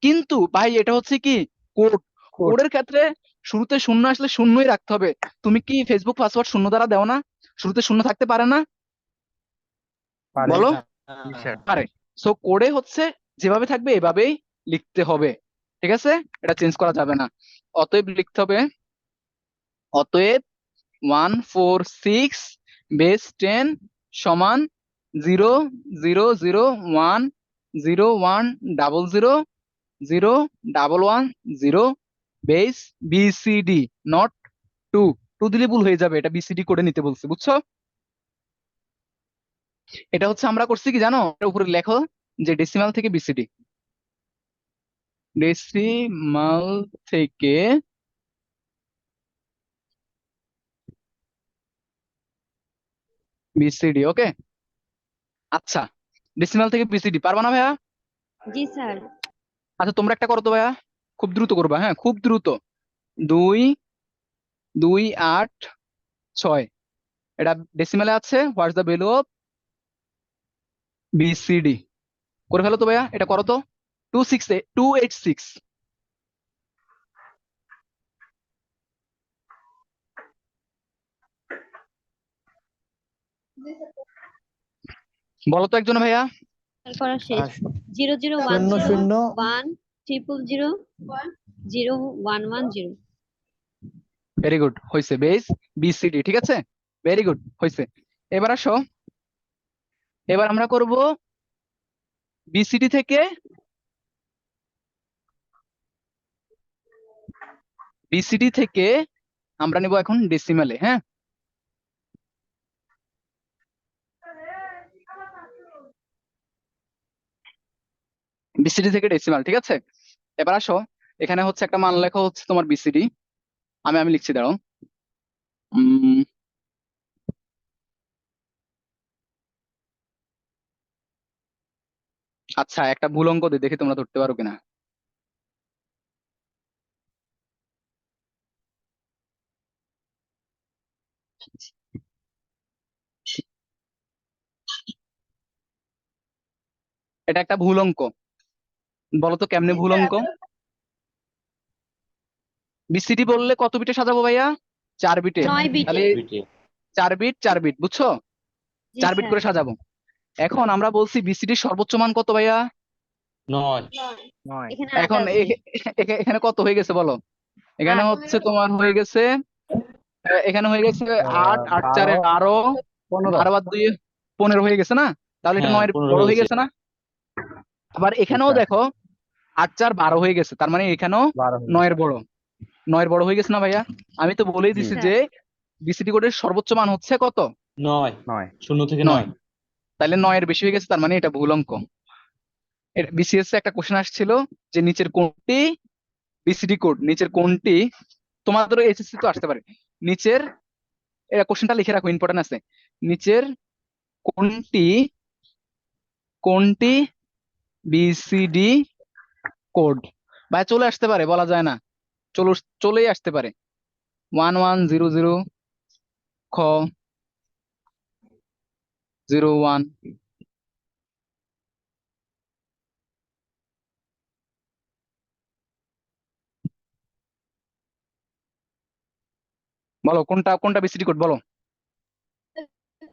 কিন্তু ভাই এটা হচ্ছে কি কোড, কোড। কোডের ক্ষেত্রে শুরুতে শূন্য আসলে শূন্যই রাখতে হবে। তুমি কি ফেসবুক পাসওয়ার্ড শূন্য দ্বারা দাও না? শুরুতে শূন্য থাকতে পারে না, পারে। বলো? জি স্যার। পারে। সো কোডে হচ্ছে যেভাবে থাকবে এভাবেই লিখতে হবে, ঠিক আছে, এটা চেঞ্জ করা যাবে না। অতএব লিখতে হবে, অতএব 146 বেস 10 সমান 0 0 0 1 0 1 0 0 0 1 1 0 বেস বিসিডি, নট 2, 2 দিলে ভুল হয়ে যাবে, এটা বিসিডি করে নিতে বলছে, বুঝছো? এটা হচ্ছে আমরা করছি কি জানো, এর উপরে লেখো যে ডেসিমাল থেকে বিসিডি, ডেসিমাল থেকে বিসিডি, ওকে। আচ্ছা, ডেসিমাল থেকে বিসিডি পারবা না ভাইয়া? জি স্যার আচ্ছা তোমরা একটা করো তো ভাইয়া, খুব দ্রুত করবা, হ্যাঁ খুব দ্রুত। 2 2 8 6, এটা ডেসিমালে আছে, what's the value of BCD, করে ফেলো তো ভাইয়া, এটা করো তো। 286 বলো তো একজন ভাইয়া। স্যার করা শেষ 0 0 1 শূন্য 0 শূন্য 1 0 0 1 1 0 ভেরি গুড, হয়েছে, বেস বিসিডি, ঠিক আছে, ভেরি গুড, হয়েছে। এবার আসো, এবার আমরা করব বিসিডি থেকে, বিসিডি থেকে আমরা নিব এখন ডেসিমালে, হ্যাঁ। বিসিডি থেকে ডেসিমাল, ঠিক আছে। এবার আসো, এখানে হচ্ছে একটা মান লেখা হচ্ছে তোমার বিসিডি, আমি লিখছি, দাঁড়াও। উম, আচ্ছা একটা ভুল অঙ্ক দিই, দেখি তোমরা ধরতে পারো কিনা। এটা একটা ভুল অঙ্ক, বলো তো কেমনে ভুল অঙ্ক? বিসিডি বললে কত বিটে সাজাবো ভাইয়া? 4 বিটে, 9 বিটে তাহলে বিটে 4 বিট 4 বিট, বুঝছো, জি 4 বিট স্যার করে সাজাবো। এখন আমরা বলছি বিসিডির সর্বোচ্চ মান কত ভাইয়া? 9 9। এখানে 8 এখন আছে এখানে কত হয়ে গেছে বলো? এখানে 8 হচ্ছে তোমার হয়ে গেছে, এখানে হয়ে গেছে 8, 8 4 12 12, 15 12 আর 2 15 হয়ে গেছে না? তাহলে এটা হ্যাঁ 9 এর 15 বড় হয়ে হয়ে গেছে। গেছে না? আবার এখানেও দেখো 8 4 12 হয়ে গেছে, তার মানে এখানেও 9 এর বড়, 9 এর বড় হয়ে গেছে না ভাইয়া? আমি তো বলেই দিছি জি। যে বিসিডি কোডের সর্বোচ্চ মান হচ্ছে কত? 9 9। 0 থেকে 9 9, তাহলে 9 এর বেশি হয়ে গেছে, তার মানে এটা ভুল অঙ্ক। বিসিএস এ একটা কোশ্চেন আসছিল যে নিচের কোনটি বিসিডি কোড, নিচের কোনটি, তোমাদের এসএসসি তো আসতে পারে, নিচের, এটা কোশ্চেনটা লিখে রাখো, ইম্পর্টেন্ট আছে, নিচের কোনটি কোনটি বিসিডি কোড, ভাই চলে আসতে পারে, বলা যায় না, চলেই আসতে পারে। 1 1 0 0, খ 0 1, বলো কোনটা কোনটা বিসিডি কোড বলো?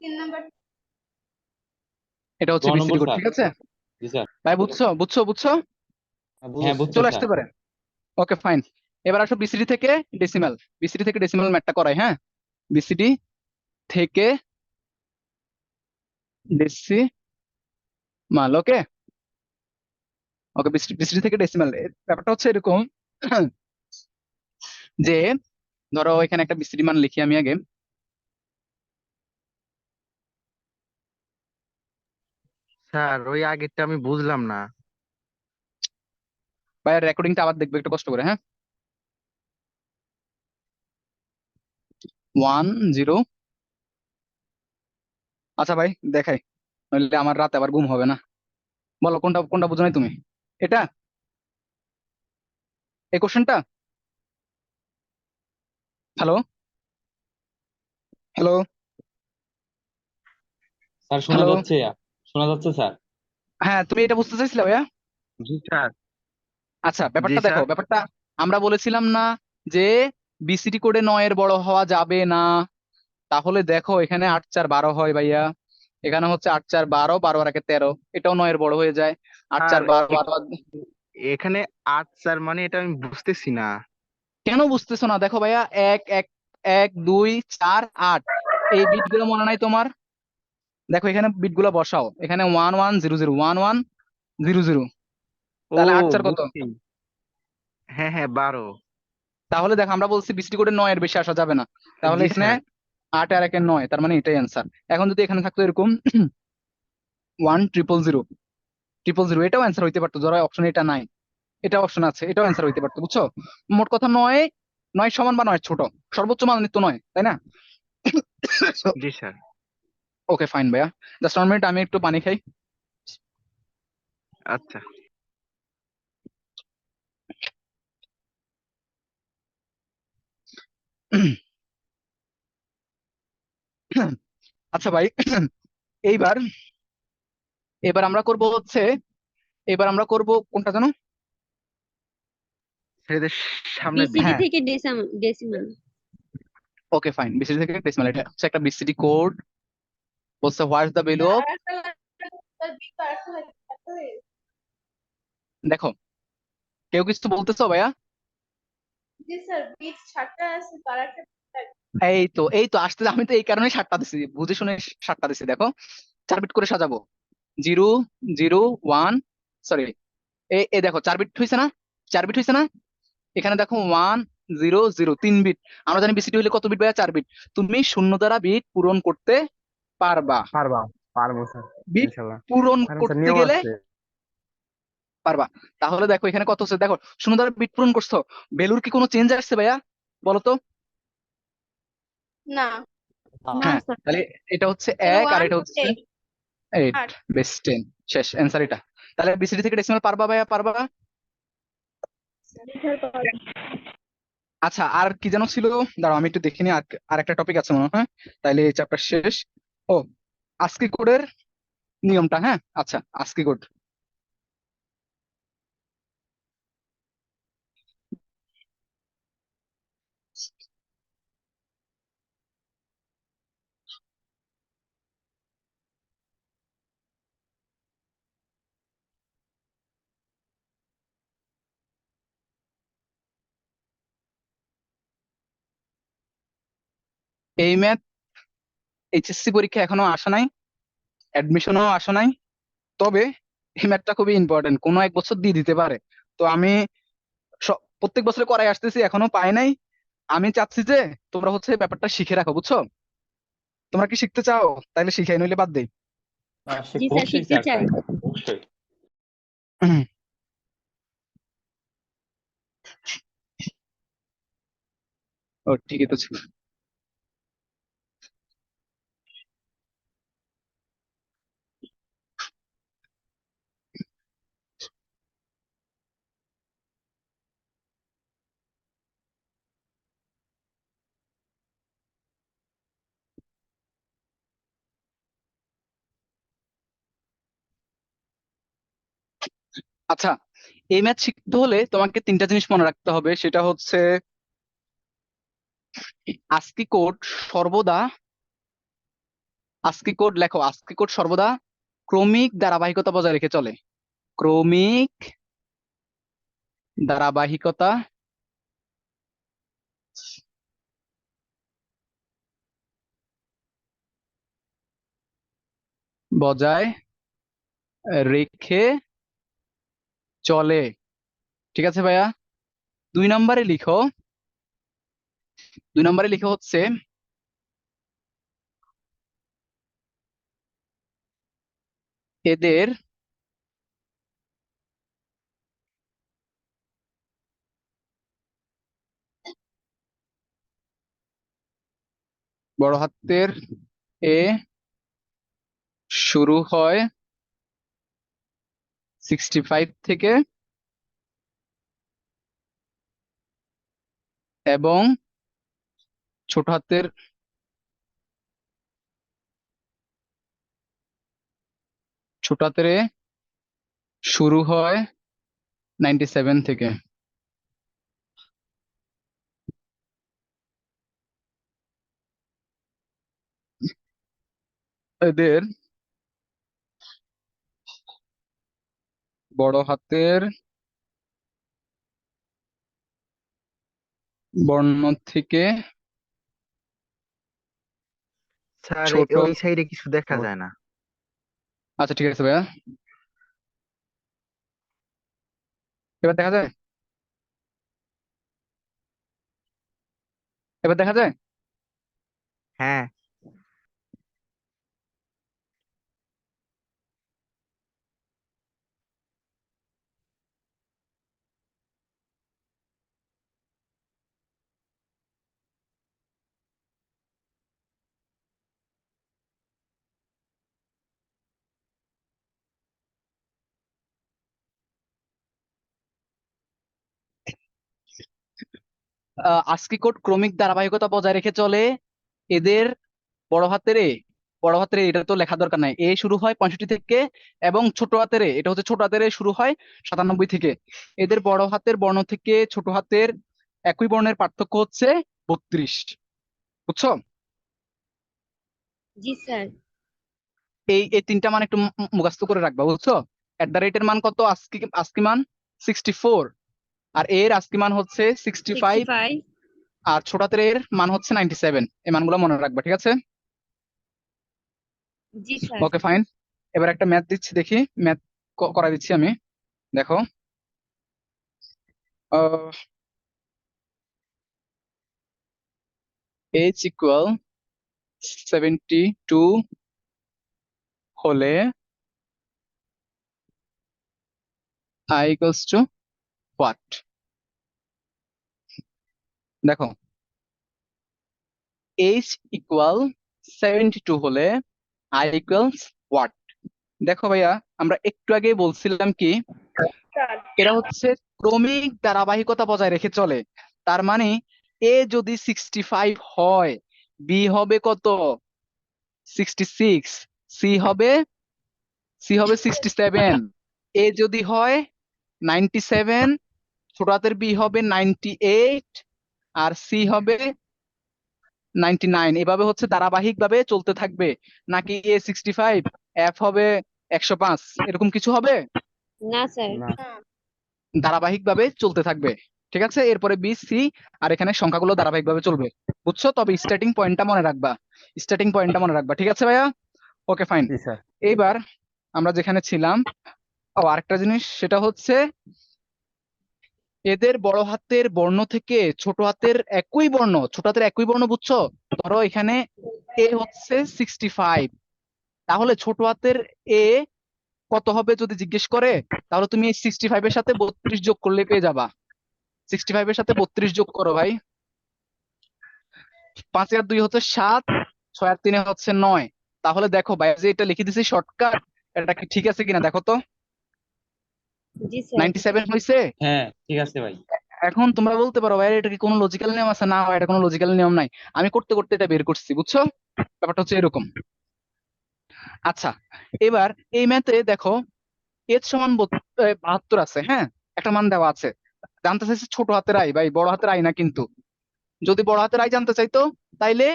3 নাম্বার। এটা হচ্ছে 9 বিসিডি নম্বর কোড, স্যার। ঠিক আছে জি স্যার। ভাই, বুঝছো বুঝছো বুঝছো, হ্যাঁ বুঝছি চলে স্যার। আসতে পারে, ওকে ফাইন। এবার আসো বিসিডি থেকে ডেসিমাল, বিসিডি থেকে ডেসিমাল ম্যাথটা করাই, হ্যাঁ। বিসিডি থেকে ডেসিমাল। ওকে ওকে, বিসিডি থেকে ডেসিমাল। ব্যাপারটা হচ্ছে এরকম যে ধরো এখানে একটা বিসিডি মান লিখি আমি আগে। স্যার ওই আগেরটা আমি বুঝলাম না। ভাই রেকর্ডিংটা আবার দেখবে একটু কষ্ট করে, হ্যাঁ। 1 0। আচ্ছা ভাই দেখাই, নইলে আমার রাতে আবার ঘুম হবে না। বলো কোনটা কোনটা বুঝো নাই তুমি? এটা, এই কোশ্চেনটা? হ্যালো হ্যালো স্যার শোনা হ্যালো। যাচ্ছে? শোনা যাচ্ছে স্যার? হ্যাঁ তুমি এটা বুঝতে চাইছিলে ভাইয়া? জি স্যার। আচ্ছা জি ব্যাপারটা দেখো, স্যার। ব্যাপারটা আমরা বলেছিলাম না যে বিসিটি কোডে 9 এর বড় হওয়া যাবে না। তাহলে দেখো এখানে 8 4 12 হয় ভাইয়া। এখানে হচ্ছে 8 4 12, 12 আর 1 13, এটাও 9 এর বড় হয়ে যায়। 8 4 স্যার 12 12। এখানে 8 স্যার, মানে এটা আমি বুঝতেছি না। কেন বুঝতেছো না? দেখো ভাইয়া, 1 1 1 2 4 8, এই বিট গুলো মনে নাই তোমার? দেখো এখানে বিট গুলো বসাও, এখানে 1 1 0 0 1 1 0 0, ও, তাহলে 8 4 কত? বুঝছি। হ্যাঁ হ্যাঁ, 12। তাহলে দেখো আমরা বলছি বিসিটি কোডে 9 এর বেশি আসা যাবে না। তাহলে জি এখানে স্যার। 8 আর 1 9, তার মানে এটাই অ্যান্সার। এখন যদি এখানে থাকতো এরকম 1 0 0 0 0 0, এটাও অ্যান্সার হইতে পারতো, ধরো অপশন এটা নাই, এটা অপশন আছে, এটাও অ্যান্সার হইতে পারতো, বুঝছো? মোট কথা 9 9 সমান বা 9 ছোট, সর্বোচ্চ মান তো 9, তাই না? জি স্যার। ওকে ফাইন ভাইয়া, জাস্ট 1 মিনিট, আমি একটু পানি খাই। আচ্ছা। আচ্ছা ভাই, এইবার এবার আমরা করব হচ্ছে, এবার আমরা করব কোনটা জানো? ছেলেদের সামনের বিসিডি দিকে। হ্যাঁ থেকে ডেসিমাল। ওকে ফাইন, বিসিডি থেকে ডেসিমাল। এটা হচ্ছে একটা বিসিডি কোড, বলছে হোয়াট দ্য ভ্যালু অফ। দেখো কেউ কিছু বলতেছো ভাইয়া? জি স্যার, বিট 7টা আছে, তার একটা এই তো আসতে, আমি তো এই কারণে 7টা দিছি, বুঝে শুনে 7টা দিছি। দেখো 4 বিট করে সাজাবো, 0 0 1, সরি, এ দেখো 4 বিট হয়েছে না? 4 বিট হয়েছে না? এখানে দেখো 1 0 0, 3 বিট। আমরা জানি বিসিডি হলে কত বিট ভাইয়া? 4 বিট। তুমি শূন্য দ্বারা বিট পূরণ করতে পারবা। পারবা। পারবো স্যার। বিট ইনশাল্লাহ। পূরণ কারণ স্যার করতে নিয়ম গেলে আছে। পারবা। তাহলে দেখো এখানে কত হচ্ছে, দেখো শূন্য দ্বারা বিট পূরণ করছো, ভ্যালুর কি কোনো চেঞ্জ আসছে ভাইয়া? বলো তো। না না হ্যাঁ, স্যার। তাহলে এটা হচ্ছে স্যার 1 আর 1 এটা হচ্ছে 8 8, 8 বেস 10। শেষ অ্যান্সার এটা। তাহলে বিসিডি থেকে ডেসিমাল পারবা ভাইয়া? পারবা? আচ্ছা আর কি যেন ছিল, দাঁড়াও আমি একটু দেখিনি, আর আর একটা টপিক আছে মনে হয়, তাইলে এই চ্যাপ্টার শেষ। ও, আস্কি কোডের নিয়মটা, হ্যাঁ আচ্ছা আস্কি কোড। এই ম্যাথ এইচএসসি পরীক্ষা এখনো আসা নাই, অ্যাডমিশনও আসা নাই, তবে এই ম্যাথটা খুবই ইম্পর্টেন্ট, কোনো এক বছর দিয়ে দিতে পারে। তো আমি প্রত্যেক বছর করাই আসতেছি, এখনো পাই নাই। আমি চাচ্ছি যে তোমরা হচ্ছে ব্যাপারটা শিখে রাখো, বুঝছো? তোমরা কি শিখতে চাও? তাইলে শিখাই, নইলে বাদ দেই। জি স্যার, অবশ্যই শিখতে স্যার, চাই। অবশ্যই। ও ঠিকই তো ছিল। আচ্ছা, এই ম্যাথ শিখতে হলে তোমাকে 3টা জিনিস মনে রাখতে হবে, সেটা হচ্ছে আস্কি কোড সর্বদা, আস্কি কোড লেখো, আস্কি কোড সর্বদা ক্রমিক ধারাবাহিকতা বজায় রেখে চলে। ক্রমিক ধারাবাহিকতা বজায় রেখে চলে। ঠিক আছে ভাইয়া, 2 নম্বরে লিখো। 2 নম্বরে লিখো হচ্ছে এদের বড় হাতের এ শুরু হয় 65 থেকে এবং ছোট হাতের এ শুরু হয় 97 থেকে। এদের বড় হাতের বর্ণ থেকে স্যার ছোট। ওই সাইডে কিছু দেখা যায় না। আচ্ছা ঠিক আছে ভাইয়া, এবার দেখা যায়, এবার দেখা যায়। হ্যাঁ আস্কি কোড ক্রমিক ধারাবাহিকতা বজায় রেখে চলে। এদের বড় হাতের এ, বড় হাতের এ এটা তো লেখা দরকার নাই, এ শুরু হয় 65 থেকে এবং ছোট হাতের এ, এটা হচ্ছে ছোট হাতের এ শুরু হয় 97 থেকে। এদের বড় হাতের বর্ণ থেকে ছোট হাতের একই বর্ণের পার্থক্য হচ্ছে 32। বুঝছো? জি স্যার। এই 3টা মান একটু মুখস্থ করে রাখবা, বুঝছো? @এর মান কত? আস্কি আস্কি মান 64, আর এর আস্কি মান হচ্ছে 65, 65। আর ছোট হাতের এর মান হচ্ছে 97। এই মানগুলো মনে রাখবা, ঠিক আছে? জি স্যার। Okay fine. এবার একটা ম্যাথ দিচ্ছি, দেখি ম্যাথ করা দিচ্ছি আমি। দেখো, h ইকুয়াল 72 হলে i ইকুয়ালস টু হোয়াট? দেখো, h ইকুয়াল 72 হলে i ইকুয়ালস হোয়াট? দেখো ভাইয়া, আমরা একটু আগে বলছিলাম কি, এরা হচ্ছে ক্রমিক ধারাবাহিকতা বজায় রেখে চলে। তার মানে এ যদি 65 হয়, বি হবে কত? 66, সি হবে 67। এ যদি হয় 97, ছোট হাতের বি হবে 98, আর সি হবে 99। এভাবে হচ্ছে ধারাবাহিক ভাবে চলতে থাকবে, নাকি এ 65, এফ হবে 105, এরকম কিছু হবে? না স্যার। না। ধারাবাহিক ভাবে চলতে থাকবে, ঠিক আছে? এরপরে বি, সি, আর এখানে সংখ্যাগুলো ধারাবাহিক ভাবে চলবে, বুঝছো? তবে স্টার্টিং পয়েন্টটা মনে রাখবা, স্টার্টিং পয়েন্টটা মনে রাখবা, ঠিক আছে ভাইয়া? Okay fine. জি স্যার। এইবার আমরা যেখানে ছিলাম, আরেকটা জিনিস, সেটা হচ্ছে এদের বড় হাতের বর্ণ থেকে ছোট হাতের একই বর্ণ, ছোট হাতের একই বর্ণ, বুঝছো? ধরো এখানে এ হচ্ছে 65, তাহলে ছোট হাতের এ কত হবে যদি জিজ্ঞেস করে, তাহলে তুমি এই 65 এর সাথে 32 যোগ করলে পেয়ে যাবা। 65 এর সাথে 32 যোগ করো ভাই। 5 আর 2 হচ্ছে 7, 6 আর 3 হচ্ছে 9। তাহলে দেখো ভাই, যে এটা লিখে দিছি শর্টকাট, এটা কি ঠিক আছে কিনা দেখো তো। জি স্যার। 97 হয়েছে। হ্যাঁ ঠিক আছে ভাই। এখন তোমরা বলতে পারো ভাই, এটা কি কোনো লজিক্যাল নিয়ম আছে? না ভাই, এটা কোনো লজিক্যাল নিয়ম নাই, আমি করতে করতে এটা বের করছি, বুঝছো? ব্যাপারটা হচ্ছে এরকম। আচ্ছা, এবার এই ম্যাথে দেখো h সমান 72 আছে, হ্যাঁ, একটা মান দেওয়া আছে। জানতে চাইছে ছোট হাতের আই, ভাই বড় হাতের আই না কিন্তু। যদি বড় হাতের আই জানতে চাইতো, তাইলে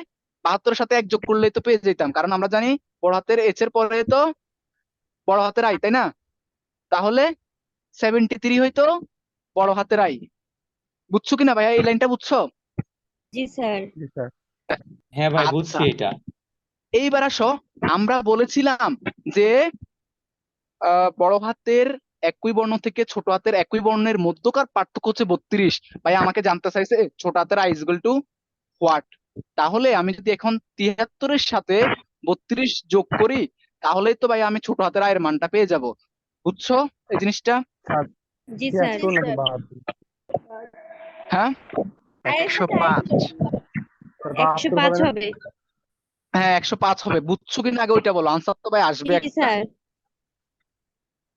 72 সাথে 1 যোগ করলেই তো পেয়ে যেতাম, কারণ আমরা জানি বড় হাতের h এর পরে তো বড় হাতের আই, তাই না? তাহলে 73 হইতো বড় হাতের আই। বুঝছো কিনা ভাইয়া, এই লাইনটা বুঝছো? জি স্যার। জি স্যার। হ্যাঁ ভাই আচ্ছা, বুঝছি এটা। এইবার আসো, আমরা বলেছিলাম যে বড় হাতের একই বর্ণ থেকে ছোট হাতের একই বর্ণের মধ্যকার পার্থক্য হচ্ছে 32। ভাই আমাকে জানতে চাইছে ছোট হাতের আই ইকুয়াল টু হোয়াট। তাহলে আমি যদি এখন 73-এর সাথে 32 যোগ করি, তাহলেই তো ভাই আমি ছোট হাতের আয়ের মানটা পেয়ে যাব। বুঝছো এই জিনিসটা? স্যার জি স্যার। 76 নাকি 72? হ্যাঁ আয়ের সাথে 105 স্যার 72 105 হবে না? হবে। হ্যাঁ 105 হবে। বুঝছো কিনা আগে ওইটা বলো, আনসার তো ভাই আসবে জি একটা। স্যার।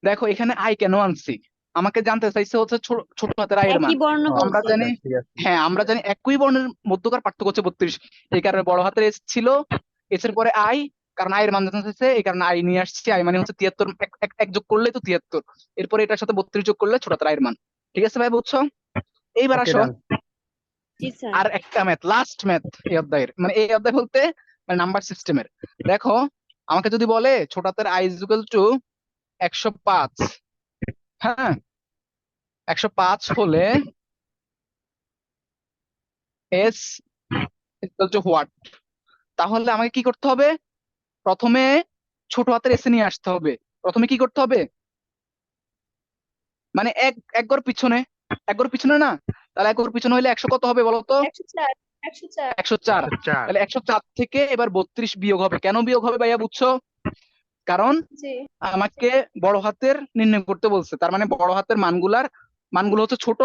দেখো এখানে আই কেন আনছি, আমাকে জানতে চাইছে হচ্ছে ছোট হাতের আয়ের মান। একই বর্ণ তো আমরা বলছে। জানি, ঠিক আছে। হ্যাঁ আমরা জানি একই বর্ণের মধ্যকার পার্থক্য হচ্ছে 32। এই কারণে বড় হাতের এস ছিল, এস এর পরে আই, কারণ আয়ের মান জানতে চাইছে এই কারণে আই নিয়ে আসছি। আই মানে হচ্ছে 73, এক যোগ করলে তো 73, এরপরে এটার সাথে 32 যোগ করলে ছোট হাতের আয়ের মান। ঠিক আছে ভাই, বুঝছো? এইবার ওকে আসো ডান। জি স্যার। আর একটা ম্যাথ, লাস্ট ম্যাথ এই অধ্যায়ের, মানে এই অধ্যায় বলতে মানে নাম্বার সিস্টেমের। দেখো আমাকে যদি বলে ছোট হাতের আই ইকুয়াল টু 105, হ্যাঁ 105 হলে এস ইকুয়াল টু হোয়াট, তাহলে আমাকে কি করতে হবে? প্রথমে ছোট হাতের এসে নিয়ে আসতে হবে। প্রথমে কি করতে হবে, মানে এক ঘর পিছনে, এক ঘর পিছনে না, তাহলে এক ঘর পিছনে হলে 100 কত হবে বলো তো? 104 104 104। 104 তাহলে 104 থেকে এবার 32 বিয়োগ হবে। কেন বিয়োগ হবে ভাইয়া বুঝছো? কারণ জি আমাকে বড় হাতের নির্ণয় করতে বলছে, তার মানে বড় হাতের মানগুলো হচ্ছে ছোট,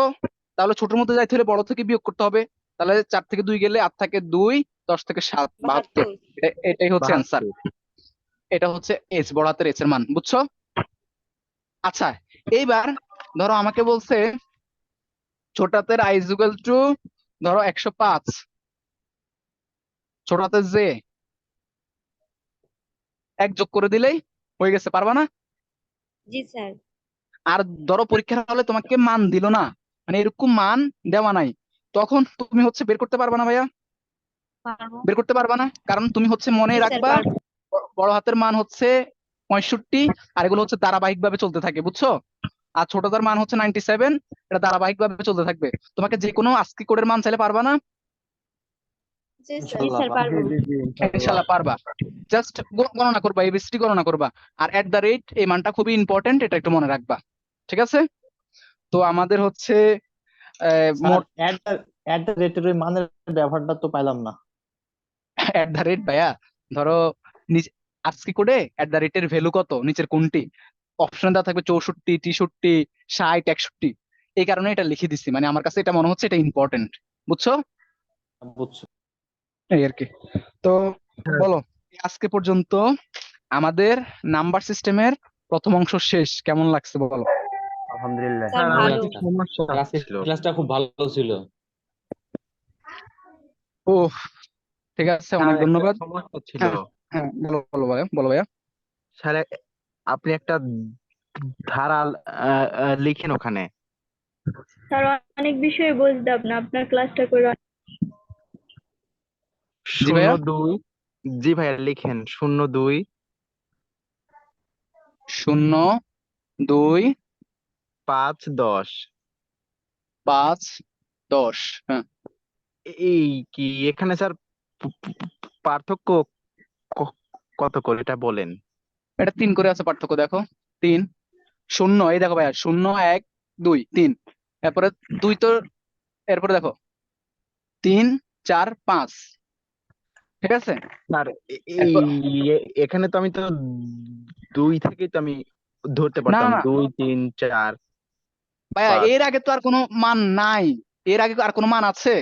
তাহলে ছোটর মধ্যে যাইতে হলে বড় থেকে বিয়োগ করতে হবে। তাহলে 4 থেকে 2 গেলে 8 থাকে 2, 10 থেকে 7, 72। 72 এটাই হচ্ছে অ্যান্সার। 72 এটা হচ্ছে এস, বড় হাতের এস এর মান, বুঝছো? আচ্ছা এইবার ধরো আমাকে বলছে ছোট হাতের আই ইকুয়াল টু ধরো 105, ছোট হাতের জে এক যোগ করে দিলেই হয়ে গেছে, পারবা না? জি স্যার। আর ধরো পরীক্ষার হলে তোমাকে মান দিল না, মানে এরকম মান দেওয়া নাই, তখন তুমি হচ্ছে বের করতে পারবা না ভাইয়া, পারবো। বের করতে পারবা না। কারণ তুমি হচ্ছে মনে জি স্যার রাখবা পারবো। বড় হাতের মান হচ্ছে 65, আর এগুলো হচ্ছে ধারাবাহিক ভাবে চলতে থাকে, বুঝছো? আর ছোট হাতের মান হচ্ছে 97, এটা ধারাবাহিক ভাবে চলতে থাকবে। তোমাকে যে কোনো আস্কি কোডের মান চাইলে পারবা না? জি স্যার জি ইনশাআল্লাহ স্যার পারবো। জি জি ইনশাআল্লাহ। ইনশাল্লাহ পারবা। জাস্ট গণনা করবা, এবিসিডি গণনা করবা, আর এট দা রেট এই মানটা খুবই ইম্পর্টেন্ট, এটা একটু মনে রাখবা। ঠিক আছে? তো আমাদের হচ্ছে স্যার মোট এট দ্য রেটের ওই মানের ব্যবহারটা তো পাইলাম না। এট দা রেট ভাইয়া, ধরো আজকে কোডে এট দা রেটের ভ্যালু কত, নিচের কোনটি অপশন দেওয়া থাকবে, 64, 63, 60, 61। এই কারণে এটা লিখে দিছি, মানে আমার কাছে এটা মনে হচ্ছে এটা ইম্পর্টেন্ট, বুঝছো? বুঝছো? এই আর কি। তো বলো, আজকে পর্যন্ত আমাদের নাম্বার সিস্টেমের প্রথম অংশ শেষ, কেমন লাগছে বলো? আলহামদুলিল্লাহ। স্যার ভালো ভালো। লাগছে। সমস্যা আর আজকের ছিল। ক্লাসটা খুব ভালো ছিল। ও ঠিক আছে, অনেক একটা ধন্যবাদ। সমস্যা ছিল। হ্যাঁ হ্যাঁ বলো বলো ভাইয়া, বলো ভাইয়া। স্যার আপনি একটা ধারা লিখেন ওখানে। স্যার অনেক বিষয়ে বুঝতাম না, আপনার ক্লাসটা করে জি ভাইয়া। 02, জি ভাইয়া লিখেন 02 02 5 10। 5 10। হ্যাঁ এই কি এখানে স্যার পার্থক্য ক- কত করে এটা বলেন? এটা 3 করে আছে পার্থক্য, দেখো 3 0, এই দেখো ভাইয়া 0 1 2 3, এরপরে 2 তো, এরপরে দেখো 3 4 5। ঠিক আছে? স্যার এই এরপর এখানে তো আমি তো 2 থেকেই তো আমি ধরতে না পারতাম, না 2 3 4 ভাইয়া 5। এর আগে তো আর কোনো মান নাই, এর আগে আর কোনো মান আছে?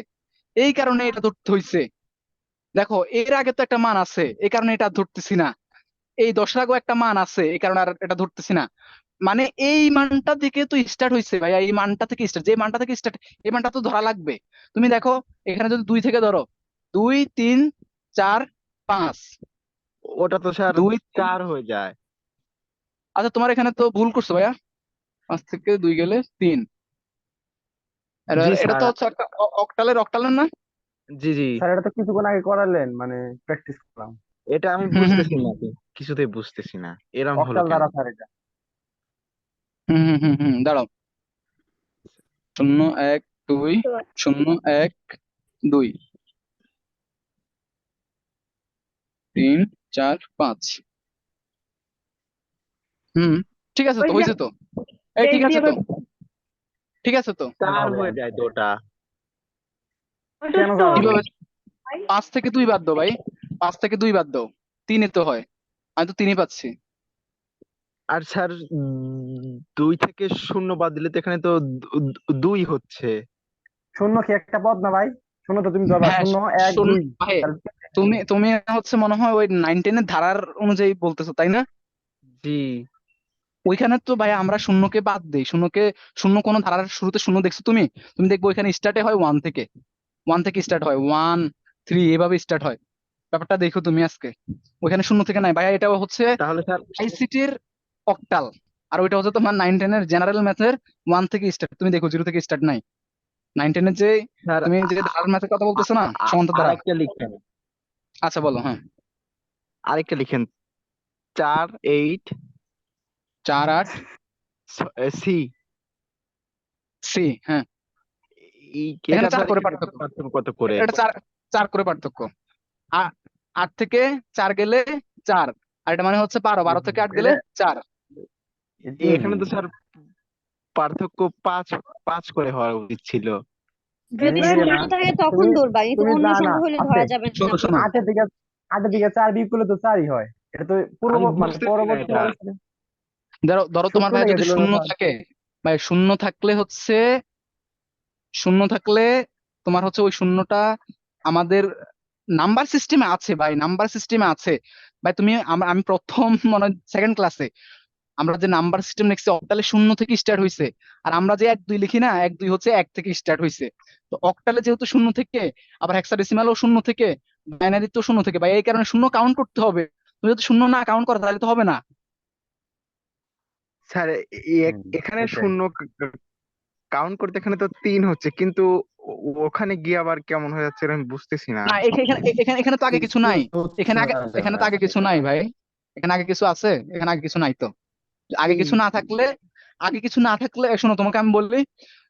এই কারণে এটা ধরতে হইছে। দেখো এর আগে তো একটা মান আছে, এই কারণে এটা ধরতেছি না। এই 10-এর আগেও একটা মান আছে, এই কারণে আর এটা ধরতেছি না। মানে এই মানটা থেকে তো স্টার্ট হইছে ভাইয়া, এই মানটা থেকে স্টার্ট, যে মানটা থেকে স্টার্ট, এই মানটা তো ধরা লাগবে। তুমি দেখো এখানে যদি 2 থেকে ধরো, 2 3 4 5, ওটা তো স্যার 2 3। 4 হয়ে যায়। আচ্ছা তোমার এখানে তো ভুল করছো ভাইয়া, 5 থেকে 2 গেলে 3। জি এটা স্যার। তো হচ্ছে একটা অক্টালের না? জি জি, স্যার এটা তো কিছুক্ষণ আগে করালেন, মানে প্র্যাকটিস করলাম। এটা আমি হুম হুম বুঝতেছি না, কিছুতেই বুঝতেছি না এরম হলো অক্টাল কেন। দ্বারা স্যার এটা। দাঁড়াও, 0 1 2 0 1 2 3 4 5 হুম ঠিক আছে ওই তো, যে হয়েছে তো। এই বেস ঠিক আছে দিয়ে তো, আবার ঠিক আছে তো। চার হয়ে যায় তো ওটা। ওটা কেন তো যাবে? কিভাবে? 5 থেকে 2 বাদ দাও ভাই, 5 থেকে 2 বাদ দাও, 3 তো হয়। আমি তো 3ই পাচ্ছি। আর স্যার 2 থেকে 0 বাদ দিলে তো এখানে তো 2 হচ্ছে। শূন্য কি একটা পদ না ভাই? শূন্য তো তুমি ধরবা হ্যাঁ 0 1 শূন্য 2 ভাই, তুমি তুমি হচ্ছে মনে হয় ওই 9 10 এর ধারার অনুযায়ী বলতেছো তাই না? জি ওইখানে তো ভাই আমরা শূন্যকে বাদ দেই, শূন্য কোনো ধারার শুরুতে শূন্য দেখছো তুমি? তুমি দেখবো ওইখানে স্টার্টে হয় 1 থেকে, 1 থেকে স্টার্ট হয়, 1 3 এভাবে স্টার্ট হয়। ব্যাপারটা দেখো তুমি আজকে, ওইখানে শূন্য থেকে নাই ভাই। এটা হচ্ছে তাহলে স্যার আইসিটির অক্টাল, আর ওইটা হচ্ছে তোমার 9 10 এর জেনারেল ম্যাথের 1 থেকে স্টার্ট। তুমি দেখো 0 থেকে স্টার্ট নাই। 9 10 এর যে স্যার তুমি যে ধারার ম্যাথের কথা বলতেছো না, সমান্তর ধারা। আরেকটা লিখেন, আচ্ছা বলো। হ্যাঁ আরেকটা লিখেন 4 8 4 8 সি। সি। হ্যাঁ এটা এখানে 4 স্যার করে এখানে পার্থক্য, পার্থক্য কত করে? এটা 4 করে পার্থক্য। 8 থেকে 4 গেলে 4, আর এটা মানে হচ্ছে 12, 12 থেকে 8 গেলে এটা 4। এখানে তো স্যার পার্থক্য 5 5 করে হওয়া উচিত ছিল। যদি না শূন্য থাকে তখন তুমি ধরবা, কিন্তু তুমি অন্য না সংখ্যা হলে আছে ধরা যাবে না। শোনো শোনো, 8 এর দিকে 4 বিয়োগ করলে তো 4ই হয়। এটা তো আমি মানে বুঝতেছি না পরবর্তী এটা। অবস্থায় ধরো ধরো তোমার সূত্র ভাই লেগে যদি দিল শূন্য স্যার। থাকে, ভাই শূন্য থাকলে হচ্ছে, শূন্য থাকলে তোমার হচ্ছে ওই শূন্যটা আমাদের নাম্বার সিস্টেমে আছে ভাই, নাম্বার সিস্টেমে আছে। ভাই তুমি আমি প্রথম মনে হয় সেকেন্ড ক্লাসে আমরা যে নাম্বার সিস্টেম লিখছি অক্টালে শূন্য থেকে স্টার্ট হয়েছে, আর আমরা যে 1 2 লিখি না, 1 2 হচ্ছে 1 থেকে স্টার্ট হয়েছে। তো অক্টালে যেহেতু শূন্য থেকে, আবার হেক্সাডেসিমালও শূন্য থেকে, বাইনারি তো শূন্য থেকে, ভাই এই কারণে শূন্য কাউন্ট করতে হবে। তুমি যদি শূন্য না কাউন্ট করো তাহলে তো হবে না। স্যার এখানে সেটাই। 0 কাউন্ট করতে এখানে তো 3 হচ্ছে, কিন্তু ওখানে গিয়ে আবার কেমন হয়ে যাচ্ছে আমি বুঝতেছি না। না এখানে এখানে এখানে তো আগে কিছু কিছু নাই। হচ্ছে এখানে আগে, না এখানে তো ভাই। আগে কিছু নাই ভাই। এখানে আগে কিছু আছে? এখানে আগে কিছু নাই তো। আগে কিছু না থাকলে, আগে কিছু না থাকলে শোনো তোমাকে আমি বললি,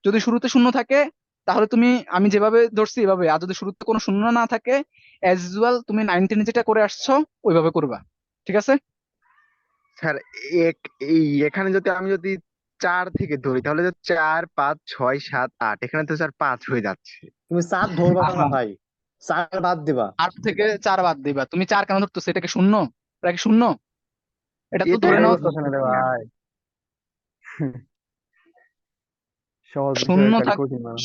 যদি শুরুতে শূন্য থাকে তাহলে তুমি, আমি যেভাবে ধরছি এভাবে, আর যদি শুরুতে কোনো শূন্য না থাকে অ্যাজ ইউজুয়াল তুমি 9 10 যেটা করে আসছো ওইভাবে করবা। ঠিক আছে? স্যার এখানে যদি আমি যদি 4 থেকে ধরি তাহলে তো 4 5 6 7 8, এখানে তো স্যার 5 হয়ে যাচ্ছে। তুমি 4 ধরবা না আহা, ভাই, 4 বাদ দিবা। 8 থেকে 4 বাদ দিবা। তুমি 4 কেন ধরতেছো? এটা কি শূন্য? এটা কি শূন্য? এটা তো ধরে এটাই নাও বুঝতেছে না রে বুঝতেছি না। ভাই। সহজ বিষয় শূন্য খালি থাক, কঠিন বানায়।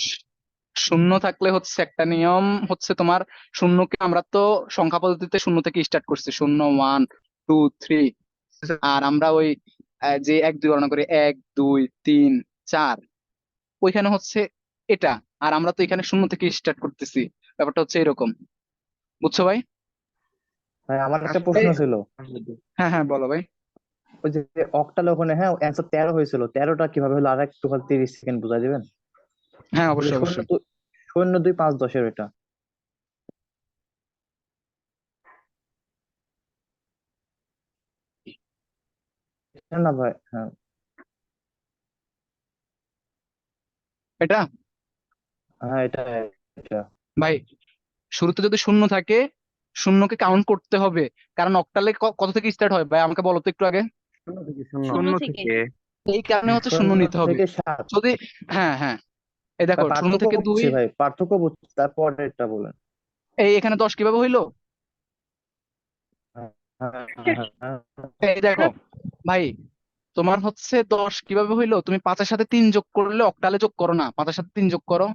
শূন্য থাকলে হচ্ছে একটা নিয়ম হচ্ছে তোমার, শূন্যকে আমরা তো সংখ্যা পদ্ধতিতে শূন্য থেকে স্টার্ট করছি, 0 1 2 3। আর আমরা ওই যে 1 2 গণনা করি 1 2 3 4, ওইখানে হচ্ছে এটা। আর আমরা তো এখানে শূন্য থেকে স্টার্ট করতেছি। ব্যাপারটা হচ্ছে এরকম, বুঝছো ভাই? ভাই আমার একটা আসলে প্রশ্ন এই ছিল, হ্যাঁ হ্যাঁ বলো ভাই। ওই যে অক্টাল ওখানে হ্যাঁ অ্যান্সার 13 হয়েছিল, 13টা কিভাবে হলো আর একটু 30 সেকেন্ড বুঝাই দিবেন? হ্যাঁ ওই যে অবশ্যই শূন্য অবশ্যই। 0 2 5 10 এর এটা। এটা না ভাই, হ্যাঁ এটা হ্যাঁ এটা এটা ভাই শুরুতে যদি শূন্য থাকে, শূন্যকে কাউন্ট করতে হবে। কারণ অক্টালে কত থেকে স্টার্ট হয় ভাই আমাকে বলো তো একটু আগে। শূন্য থেকে শূন্য। শূন্য 0 থেকে। থেকে। এই কারণে হচ্ছে শূন্য 0 নিতে হবে। থেকে 7। যদি, হ্যাঁ হ্যাঁ, এই দেখো ভাই 0 পার্থক্য থেকে 2, বুঝছি ভাই, পার্থক্য বুঝছি, তারপরে এটা বলেন। এই এখানে 10 কিভাবে হইলো? হ্যাঁ হ্যাঁ হ্যাঁ হ্যাঁ। এই দেখো ভাই, তোমার হচ্ছে 10 কিভাবে হইলো? তুমি 5 এর সাথে 3 যোগ করলে, অক্টালে যোগ করো না, 5 এর সাথে 3 যোগ করো।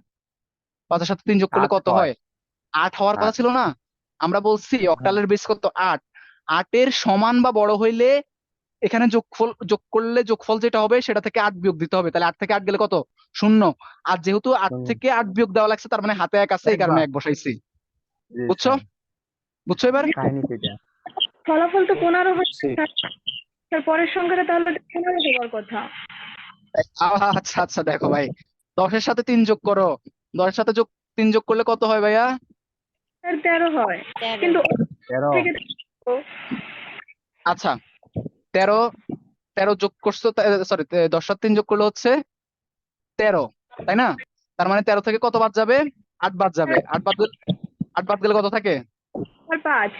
5 এর সাথে 3 যোগ করলে 7 কত হয়। হয়? 8 হওয়ার কথা 8 ছিল না? আমরা বলছি হ্যাঁ। অক্টালের বেস কত? 8। 8 এর সমান বা বড় হইলে এখানে যোগফল যোগ করলে যোগফল যেটা হবে সেটা থেকে 8 বিয়োগ দিতে হবে। তাহলে 8 থেকে 8 গেলে কত? শূন্য। আর যেহেতু 8 শূন্য। থেকে 8 বিয়োগ দেওয়া লাগছে, তার মানে হাতে 1 আছে, এই কারণে একবার 1 বসাইছি। জি বুঝছো? স্যার, বুঝছো এবার? কাহিনী সেটা। ফলাফল তো 15 হচ্ছে, বুঝছি। তার পরের সংখ্যাটা তাহলে 15 হওয়ার কথা। আচ্ছা আচ্ছা দেখো ভাই, 10 এর সাথে 3 যোগ করো। 10 এর সাথে 3 যোগ করলে কত হয় ভাইয়া? তার 13 হয়, 13। কিন্তু 13 থেকে আচ্ছা 13, 13 যোগ করছো, সরি 10 আর 3 যোগ করলে হচ্ছে 13, তাই না? তার মানে 13 থেকে কত বাদ যাবে? 8 বাদ যাবে। 8 বাদ গেলে কত থাকে? 5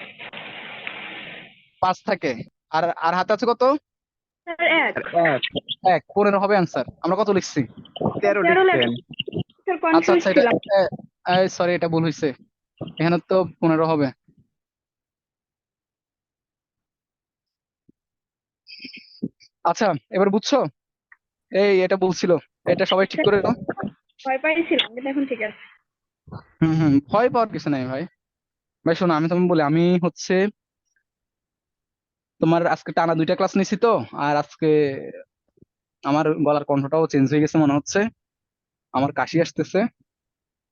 5 থাকে। আর আর হাতে আছে কত? স্যার এক। এক 1, 15 হবে অ্যান্সার। আমরা কত লিখছি? 13 13 লিখছেন। স্যার আচ্ছা কনফিউজ আচ্ছা, এটা ছিলাম। সরি, এটা ভুল হয়েছে। এখানে তো 15 হবে। আচ্ছা, এবার বুঝছো? এটা বলছিল, এটা সবাই ঠিক করে দাও। ভয় পাইছিলাম কিন্তু এখন ঠিক আছে। ভয় পাওয়ার কিছু নাই ভাই। ভাই শোনো, আমি তুমি বলি, আমি হচ্ছে তোমার আজকে টানা 2টা ক্লাস নিছি তো, আর আজকে আমার গলার কণ্ঠটাও চেঞ্জ হয়ে গেছে মনে হচ্ছে, আমার কাশি আসতেছে,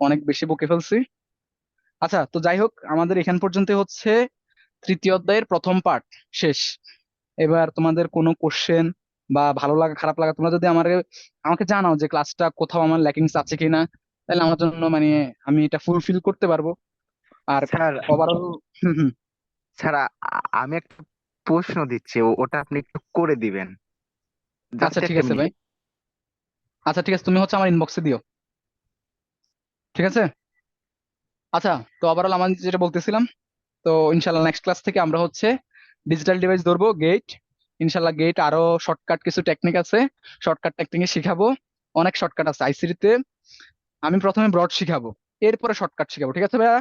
অনেক বেশি বকে ফেলছি। আচ্ছা, তো যাই হোক, আমাদের এখান পর্যন্ত হচ্ছে তৃতীয় অধ্যায়ের প্রথম পার্ট শেষ। এবার তোমাদের কোনো কোশ্চেন বা ভালো লাগা খারাপ লাগা, তোমরা যদি আমাকে জানাও যে ক্লাসটা কোথাও আমার ল্যাকিংস আছে কিনা, তাহলে আমার জন্য মানে আমি এটা ফুলফিল করতে পারবো। আর স্যার ওভারঅল স্যার আমি একটা প্রশ্ন দিচ্ছি, ওটা আপনি একটু করে দিবেন, আচ্ছা জাস্ট ঠিক একটা আছে ভাই, মিনিট। আচ্ছা ঠিক আছে, তুমি হচ্ছে আমার ইনবক্সে দিও, ঠিক আছে? আচ্ছা, তো ওভারঅল আমি যেটা বলতেছিলাম, তো ইনশাল্লাহ নেক্সট ক্লাস থেকে আমরা হচ্ছে ডিজিটাল ডিভাইস ধরবো, গেট। ইনশাল্লাহ গেট আরো শর্টকাট কিছু টেকনিক আছে, শর্টকাট টেকনিকে শিখাবো। অনেক শর্টকাট আছে আইসিটি তে। আমি প্রথমে ব্রড শিখাবো, এরপরে শর্টকাট শিখাবো, ঠিক আছে ভাইয়া?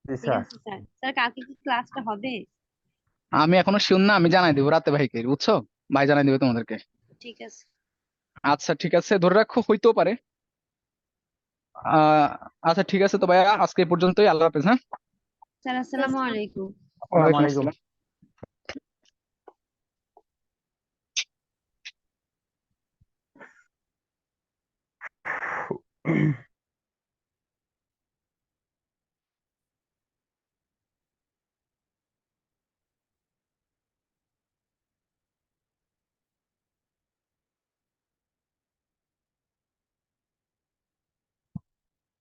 জি ঠিক স্যার। আছে স্যার। স্যার কালকে কি ক্লাসটা হবে? আমি এখনো শিওর না, আমি জানাই দেবো রাতে ভাইকে, বুঝছো? ভাই জানাই দেবে তোমাদেরকে। ঠিক আছে আচ্ছা ঠিক আছে, ধরে রাখো, হইতেও পারে। আহ আচ্ছা ঠিক আছে, তো ভাইয়া আজকে এই পর্যন্তই। আল্লাহ হাফেজ। হ্যাঁ, স্যার। আসসালামু আলাইকুম। আসসালামু ওয়ালাইকুম আলাইকুম। আসসালাম।